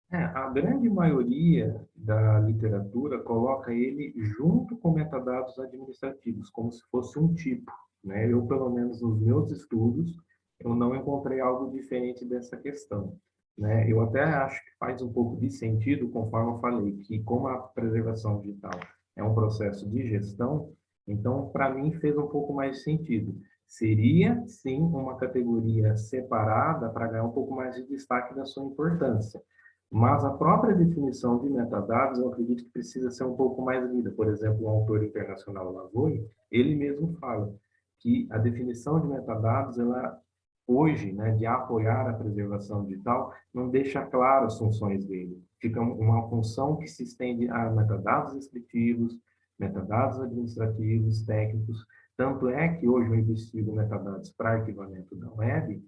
E: A grande maioria da literatura coloca ele junto com metadados administrativos, como se fosse um tipo, né? Eu, pelo menos nos meus estudos, eu não encontrei algo diferente dessa questão, né? Eu até acho que faz um pouco de sentido, conforme eu falei, que como a preservação digital é um processo de gestão, então, para mim, fez um pouco mais de sentido. Seria, sim, uma categoria separada para ganhar um pouco mais de destaque da sua importância. Mas a própria definição de metadados, eu acredito que precisa ser um pouco mais lida. Por exemplo, o autor internacional Lavoie, ele mesmo fala que a definição de metadados, ela hoje, né, de apoiar a preservação digital, não deixa claro as funções dele. Fica uma função que se estende a metadados descritivos, metadados administrativos, técnicos. Tanto é que hoje eu investigo metadados para arquivamento da web,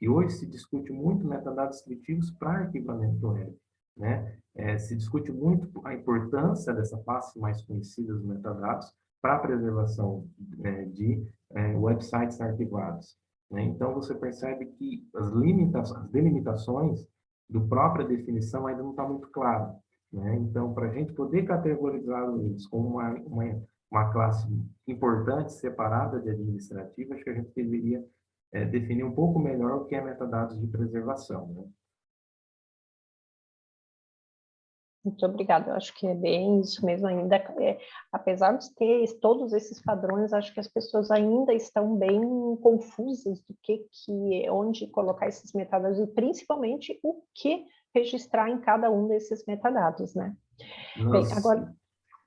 E: e hoje se discute muito metadados descritivos para arquivamento web, né? Se discute muito a importância dessa face mais conhecida dos metadados para a preservação de websites arquivados, né? Então, você percebe que as delimitações do própria definição ainda não está muito claro, né? Então, para a gente poder categorizar eles como uma classe importante, separada de administrativa, acho que a gente deveria definir um pouco melhor o que é metadados de preservação, né?
B: Muito obrigada, eu acho que é bem isso mesmo ainda, apesar de ter todos esses padrões, acho que as pessoas ainda estão bem confusas do onde colocar esses metadados e principalmente o que registrar em cada um desses metadados, né? Bem, agora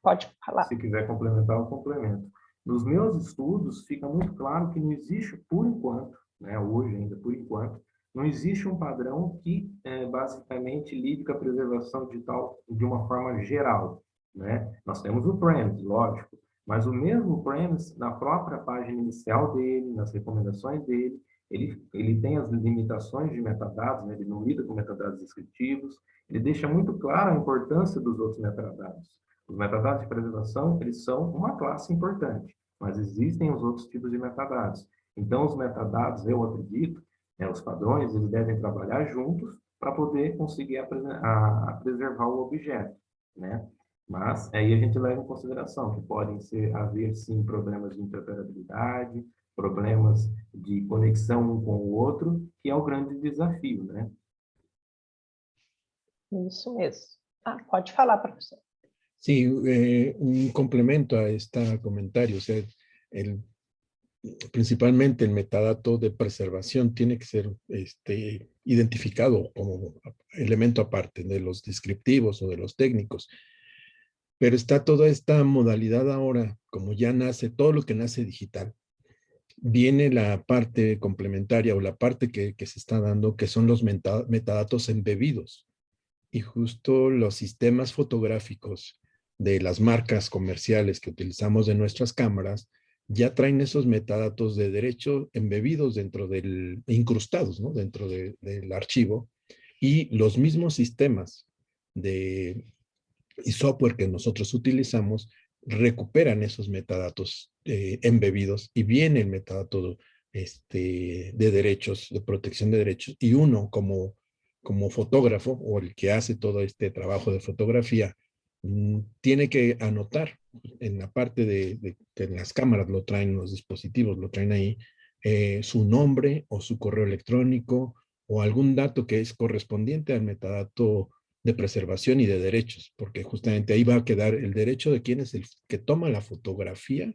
B: pode falar.
E: Se quiser complementar, eu complemento. Nos meus estudos, fica muito claro que não existe, por enquanto, né, hoje ainda, por enquanto, não existe um padrão que basicamente lide com a preservação digital de uma forma geral, né? Nós temos o premise, lógico, mas o mesmo premise, na própria página inicial dele, nas recomendações dele, ele tem as limitações de metadados, né? Ele não lida com metadados descritivos, ele deixa muito clara a importância dos outros metadados. Os metadados de preservação, eles são uma classe importante, mas existem os outros tipos de metadados. Então, os metadados, eu acredito, os padrões, eles devem trabalhar juntos para poder conseguir preservar o objeto, né? Mas aí a gente leva em consideração que podem haver, sim, problemas de interoperabilidade, problemas de conexão um com o outro, que é o grande desafio, né?
B: Isso mesmo. Pode falar, professor.
D: Sí, un complemento a este comentario, o sea, principalmente el metadato de preservación tiene que ser identificado como elemento aparte de los descriptivos o de los técnicos, pero está toda esta modalidad ahora, como ya nace, todo lo que nace digital, viene la parte complementaria o la parte que se está dando, que son los metadatos embebidos, y justo los sistemas fotográficos de las marcas comerciales que utilizamos de nuestras cámaras ya traen esos metadatos de derecho embebidos dentro incrustados, ¿no? Dentro del archivo, y los mismos sistemas y software que nosotros utilizamos recuperan esos metadatos embebidos, y viene el metadato de derechos, de protección de derechos, y uno como fotógrafo o el que hace todo este trabajo de fotografía tiene que anotar en la parte en las cámaras lo traen, los dispositivos lo traen ahí, su nombre o su correo electrónico o algún dato que es correspondiente al metadato de preservación y de derechos, porque justamente ahí va a quedar el derecho de quién es el que toma la fotografía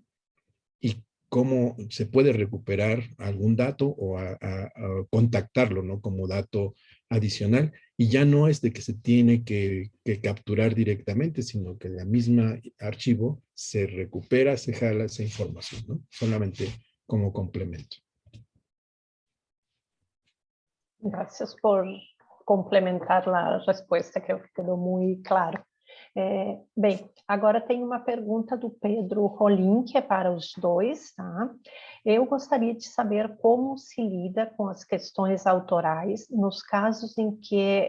D: y cómo se puede recuperar algún dato o a contactarlo, ¿no? Como dato adicional. Y ya no es de que se tiene que capturar directamente, sino que la misma archivo se recupera, se jala esa información, ¿no? Solamente como complemento.
B: Gracias por complementar a resposta, que quedou muito claro. Bem, agora tem uma pergunta do Pedro Rolim, que é para os dois, tá? Eu gostaria de saber como se lida com as questões autorais nos casos em que,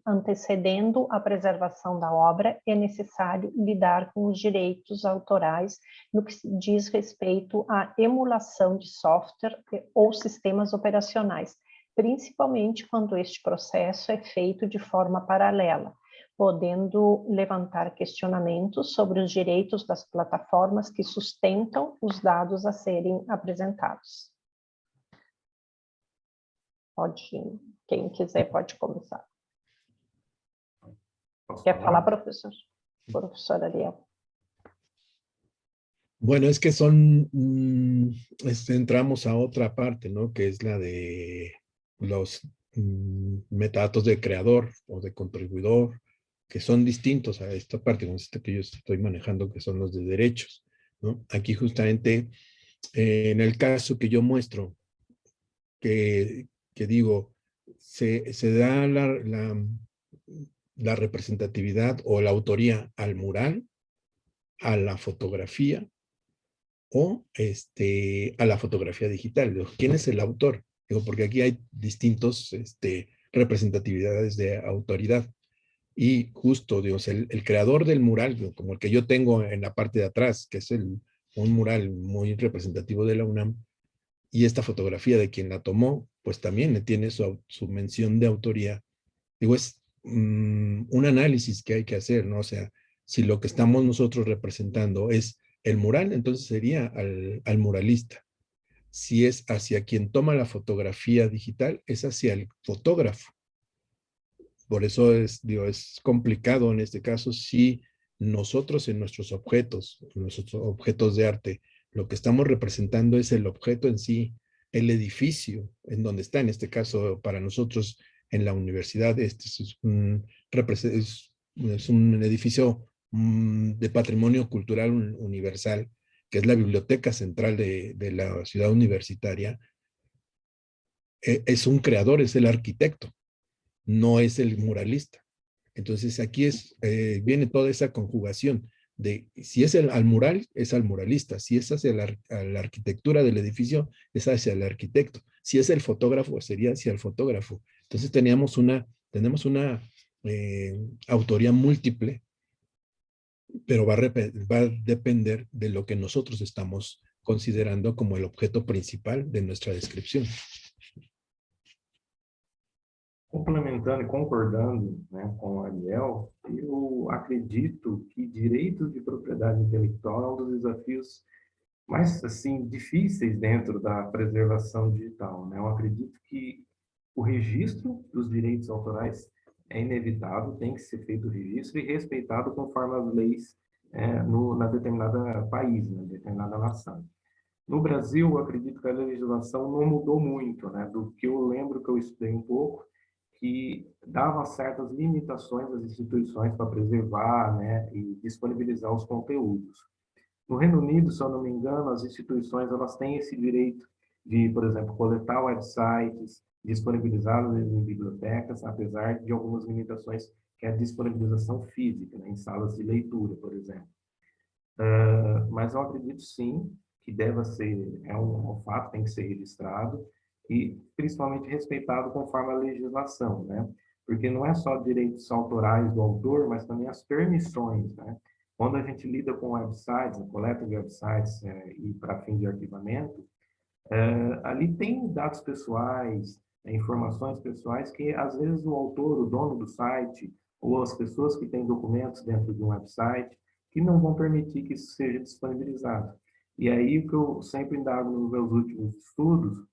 B: antecedendo a preservação da obra, é necessário lidar com os direitos autorais no que diz respeito à emulação de software ou sistemas operacionais, principalmente quando este processo é feito de forma paralela, podendo levantar questionamentos sobre os direitos das plataformas que sustentam os dados a serem apresentados. Quem quiser pode começar. Quer falar, professor? Professor Ariel.
D: Bueno, es que entramos a otra parte, ¿no? Que es la de los metadatos de creador o de contribuidor, que son distintos a esta parte, como esta que yo estoy manejando, que son los de derechos, ¿no? Aquí justamente, en el caso que yo muestro, que digo, se da la representatividad o la autoría al mural, a la fotografía o a la fotografía digital. Digo, ¿quién es el autor? Digo, porque aquí hay distintos representatividades de autoridad. Y justo, Dios, el creador del mural, como el que yo tengo en la parte de atrás, que es un mural muy representativo de la UNAM, y esta fotografía de quien la tomó, pues también tiene su mención de autoría. Digo, es un análisis que hay que hacer, ¿no? O sea, si lo que estamos nosotros representando es el mural, entonces sería al muralista. Si es hacia quien toma la fotografía digital, es hacia el fotógrafo. Por eso es complicado en este caso si nosotros en nuestros objetos de arte, lo que estamos representando es el objeto en sí, el edificio en donde está, en este caso para nosotros en la universidad, es un edificio de patrimonio cultural universal, que es la Biblioteca Central de la ciudad universitaria. Es un creador, es el arquitecto, no es el muralista. Entonces aquí viene toda esa conjugación de si es al mural, es al muralista, si es hacia la arquitectura del edificio, es hacia el arquitecto, si es el fotógrafo, sería hacia el fotógrafo. Entonces tenemos una autoría múltiple, pero va a depender de lo que nosotros estamos considerando como el objeto principal de nuestra descripción.
E: Complementando e concordando, né, com o Ariel, eu acredito que direitos de propriedade intelectual é um dos desafios mais assim difíceis dentro da preservação digital, né? Eu acredito que o registro dos direitos autorais é inevitável, tem que ser feito o registro e respeitado conforme as leis na determinada país, na determinada nação. No Brasil, eu acredito que a legislação não mudou muito, né? Do que eu lembro que eu estudei um pouco, que dava certas limitações às instituições para preservar, né, e disponibilizar os conteúdos. No Reino Unido, se eu não me engano, as instituições elas têm esse direito de, por exemplo, coletar websites, disponibilizá-los em bibliotecas, apesar de algumas limitações, que é a disponibilização física, né, em salas de leitura, por exemplo. Mas eu acredito sim que deva ser, é um fato, tem que ser registrado, e principalmente respeitado conforme a legislação, né? Porque não é só direitos autorais do autor, mas também as permissões, né? Quando a gente lida com websites, a coleta de websites e para fim de arquivamento, ali tem dados pessoais, informações pessoais que às vezes o autor, o dono do site, ou as pessoas que têm documentos dentro de um website, que não vão permitir que isso seja disponibilizado. E aí o que eu sempre indago nos meus últimos estudos,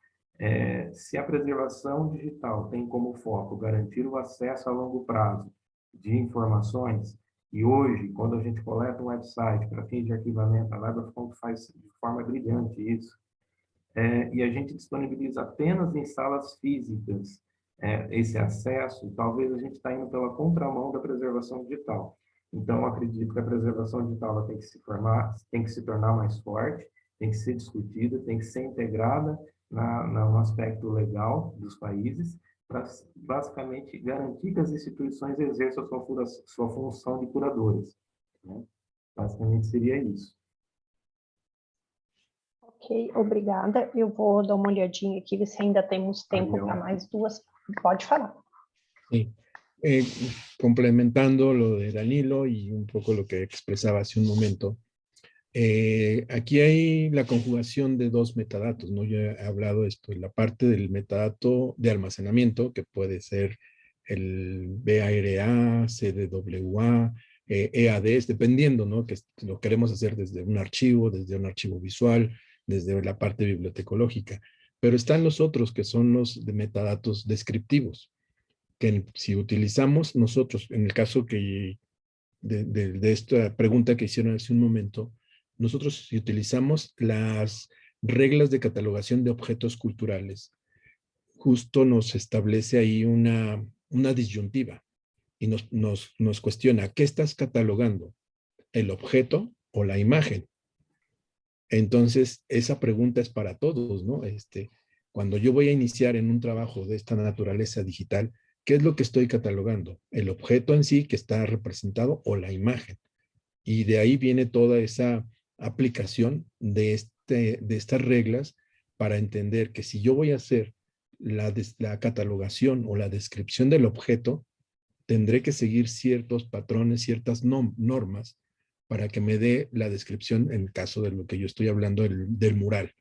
E: se a preservação digital tem como foco garantir o acesso a longo prazo de informações, e hoje, quando a gente coleta um website para fins de arquivamento, a LibraFont faz de forma brilhante isso, e a gente disponibiliza apenas em salas físicas esse acesso, talvez a gente está indo pela contramão da preservação digital. Então, eu acredito que a preservação digital ela tem que se formar, tem que se tornar mais forte, tem que ser discutida, tem que ser integrada no aspecto legal dos países, para basicamente garantir que as instituições exerçam a sua função de curadoras, né? Basicamente seria isso.
B: Ok, obrigada. Eu vou dar uma olhadinha aqui, ver se ainda temos tempo para mais duas. Pode falar.
D: Sí. Complementando lo de Danilo y un poco lo que expresaba hace un momento, aquí hay la conjugación de dos metadatos, ¿no? Yo he hablado de esto, la parte del metadato de almacenamiento, que puede ser el BARA, CDWA, EADs, dependiendo, ¿no? Que lo queremos hacer desde un archivo visual, desde la parte bibliotecológica. Pero están los otros que son los de metadatos descriptivos, que si utilizamos nosotros, en el caso que de esta pregunta que hicieron hace un momento, nosotros si utilizamos las reglas de catalogación de objetos culturales, justo nos establece ahí una disyuntiva y nos cuestiona, ¿qué estás catalogando? ¿El objeto o la imagen? Entonces, esa pregunta es para todos, ¿no? Cuando yo voy a iniciar en un trabajo de esta naturaleza digital, ¿qué es lo que estoy catalogando? ¿El objeto en sí que está representado o la imagen? Y de ahí viene toda esa aplicación de estas reglas para entender que si yo voy a hacer la catalogación o la descripción del objeto, tendré que seguir ciertos patrones, ciertas normas para que me dé la descripción en el caso de lo que yo estoy hablando del mural.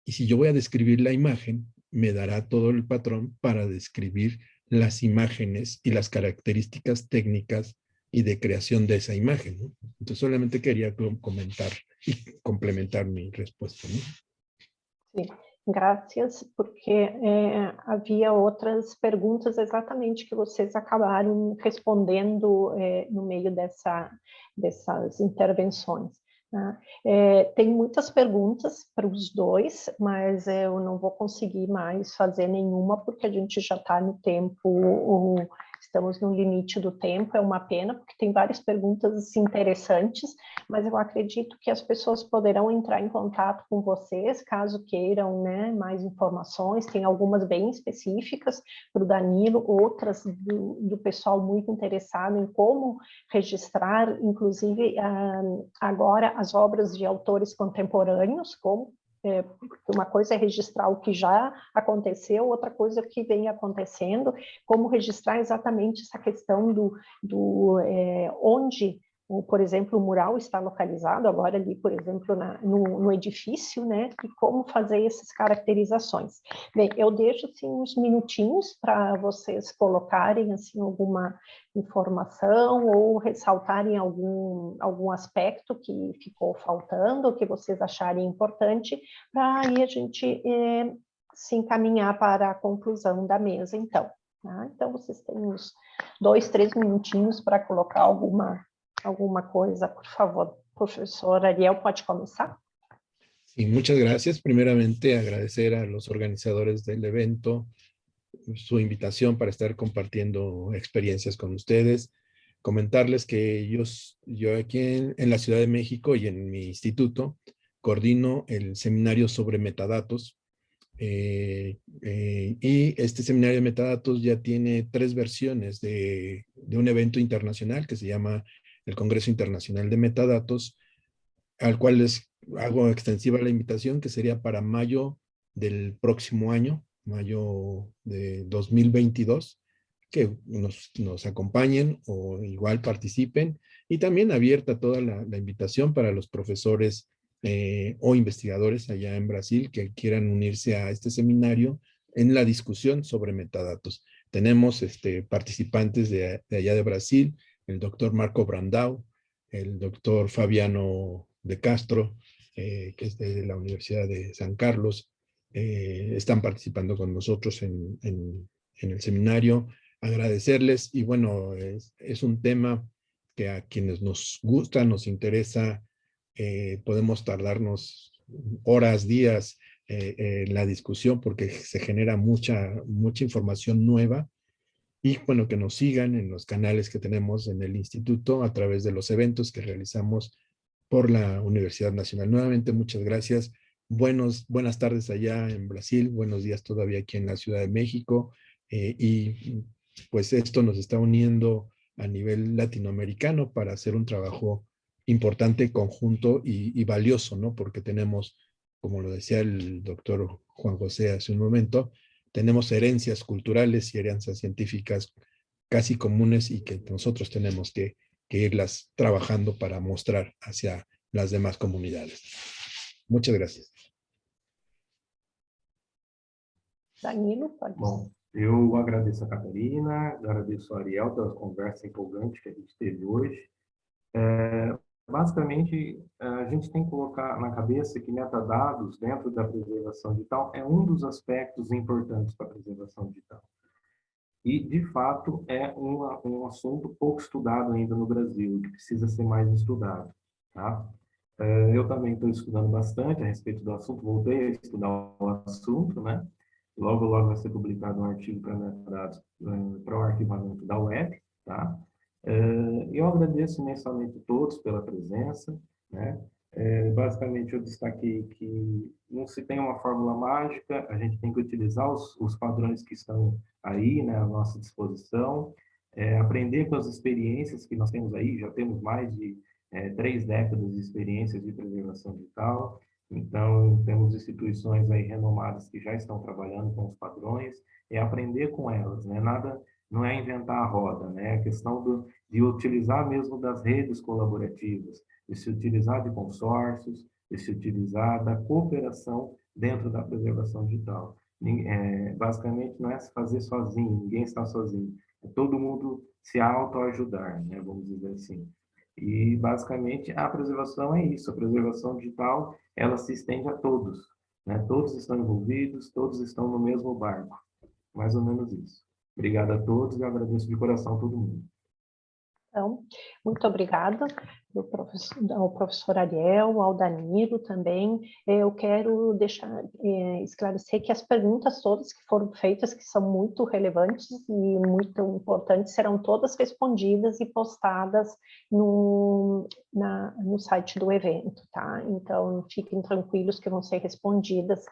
D: Y si yo voy a describir la imagen, me dará todo el patrón para describir las imágenes y las características técnicas y de creación de esa imagen, ¿no? Entonces solamente quería comentar y complementar mi respuesta, ¿no?
B: Sí, gracias, porque havia outras perguntas exatamente que vocês acabaram respondendo no meio dessas intervenções. Né? Tem muitas perguntas para os dois, mas eu não vou conseguir mais fazer nenhuma, porque a gente já está no tempo, estamos no limite do tempo, é uma pena, porque tem várias perguntas interessantes, mas eu acredito que as pessoas poderão entrar em contato com vocês, caso queiram, né, mais informações, tem algumas bem específicas para o Danilo, outras do pessoal muito interessado em como registrar, inclusive agora as obras de autores contemporâneos, como uma coisa é registrar o que já aconteceu, outra coisa é o que vem acontecendo, como registrar exatamente essa questão onde, por exemplo, o mural está localizado, agora ali, por exemplo, no edifício, né, e como fazer essas caracterizações. Bem, eu deixo, assim, uns minutinhos para vocês colocarem, assim, alguma informação ou ressaltarem algum aspecto que ficou faltando, que vocês acharem importante, para aí a gente se encaminhar para a conclusão da mesa, então. Tá? Então, vocês têm uns 2, 3 minutinhos para colocar alguma coisa, por favor. Professor Ariel, pode começar?
D: Sí, muchas gracias. Primeramente, agradecer a los organizadores del evento su invitación para estar compartiendo experiencias con ustedes. Comentarles que yo aquí en la Ciudad de México y en mi instituto coordino el seminario sobre metadatos. Y este seminario de metadatos ya tiene 3 versiones de un evento internacional que se llama el Congreso Internacional de Metadatos, al cual les hago extensiva la invitación, que sería para mayo del próximo año, mayo de 2022, que nos acompañen o igual participen, y también abierta toda la invitación para los profesores o investigadores allá en Brasil que quieran unirse a este seminario en la discusión sobre metadatos. Tenemos participantes de allá de Brasil, el doctor Marco Brandão, el doctor Fabiano de Castro, que es de la Universidad de San Carlos, están participando con nosotros en el seminario. agradecerles y bueno, es un tema que a quienes nos gusta, nos interesa, podemos tardarnos horas, días en la discusión porque se genera mucha información nueva. Y bueno, que nos sigan en los canales que tenemos en el instituto a través de los eventos que realizamos por la Universidad Nacional. Nuevamente, muchas gracias. Buenas tardes allá en Brasil, buenos días todavía aquí en la Ciudad de México. Y pues esto nos está uniendo a nivel latinoamericano para hacer un trabajo importante, conjunto y valioso, ¿no? Porque tenemos, como lo decía el doctor Juan José hace un momento, tenemos herencias culturales y herencias científicas casi comunes y que nosotros tenemos que irlas trabajando para mostrar hacia las demás comunidades. Muchas gracias.
B: Danilo, pode.
E: Bom, eu agradeço a Catarina, agradeço a Ariel pela conversa empolgante que a gente teve hoje. Basicamente, a gente tem que colocar na cabeça que metadados dentro da preservação digital é um dos aspectos importantes para a preservação digital. E, de fato, é um assunto pouco estudado ainda no Brasil, que precisa ser mais estudado. Tá? Eu também estou estudando bastante a respeito do assunto, voltei a estudar o assunto, né? Logo, logo vai ser publicado um artigo para metadados para o arquivamento da web, tá? Eu agradeço imensamente a todos pela presença, né? Basicamente, eu destaquei que não se tem uma fórmula mágica, a gente tem que utilizar os padrões que estão aí, né, à nossa disposição, aprender com as experiências que nós temos aí, já temos mais de 3 décadas de experiências de preservação digital, então temos instituições aí renomadas que já estão trabalhando com os padrões, aprender com elas, né? Nada, não é inventar a roda, né? A questão de utilizar mesmo das redes colaborativas, de se utilizar de consórcios, de se utilizar da cooperação dentro da preservação digital. Basicamente, não é se fazer sozinho, ninguém está sozinho. É todo mundo se autoajudar, né? Vamos dizer assim. E, basicamente, a preservação é isso. A preservação digital, ela se estende a todos, né? Todos estão envolvidos, todos estão no mesmo barco. Mais ou menos isso. Obrigado a todos e agradeço de coração a todo mundo.
B: Então, muito obrigada ao professor Ariel, ao Danilo também. Eu quero esclarecer que as perguntas todas que foram feitas, que são muito relevantes e muito importantes, serão todas respondidas e postadas no site do evento, tá? Então, fiquem tranquilos que vão ser respondidas.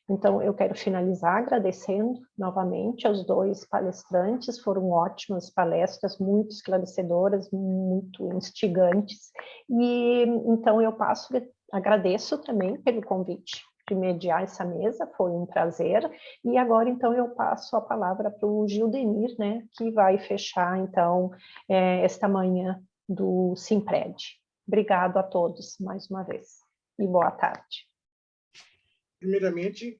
B: Então, eu quero finalizar agradecendo novamente aos 2 palestrantes, foram ótimas palestras, muito esclarecedoras, muito instigantes, e então eu agradeço também pelo convite de mediar essa mesa, foi um prazer, e agora então eu passo a palavra para o Gildenir, né, que vai fechar então esta manhã do Simpred. Obrigado a todos mais uma vez, e boa tarde.
A: Primeiramente,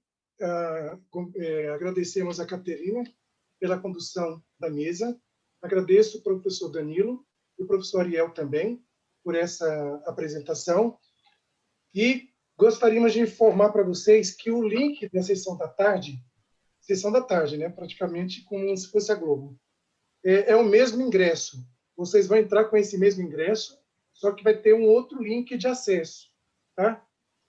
A: agradecemos a Catarina pela condução da mesa, agradeço o professor Danilo e o professor Ariel também por essa apresentação, e gostaríamos de informar para vocês que o link da sessão da tarde, né, praticamente como se fosse a Globo, é o mesmo ingresso, vocês vão entrar com esse mesmo ingresso, só que vai ter um outro link de acesso, tá?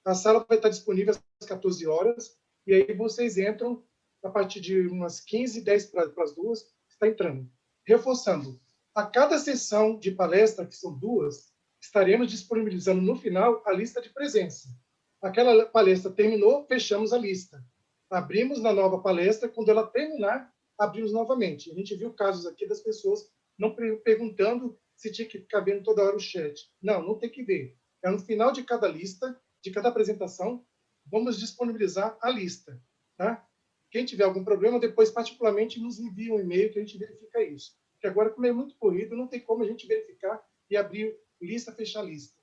A: A sala vai estar disponível às 14 horas, e aí vocês entram a partir de umas 15, 10 para as 2, está entrando. Reforçando, a cada sessão de palestra, que são 2, estaremos disponibilizando no final a lista de presença. Aquela palestra terminou, fechamos a lista. Abrimos na nova palestra, quando ela terminar, abrimos novamente. A gente viu casos aqui das pessoas não perguntando se tinha que ficar vendo toda hora o chat. Não tem que ver. É no final de cada lista, de cada apresentação, vamos disponibilizar a lista, tá? Quem tiver algum problema, depois, particularmente, nos envia um e-mail que a gente verifica isso. Porque agora, como é muito corrido, não tem como a gente verificar e abrir lista, fechar lista,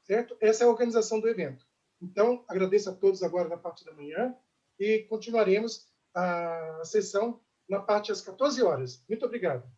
A: certo? Essa é a organização do evento. Então, agradeço a todos agora na parte da manhã e continuaremos a sessão na parte às 14 horas. Muito obrigado.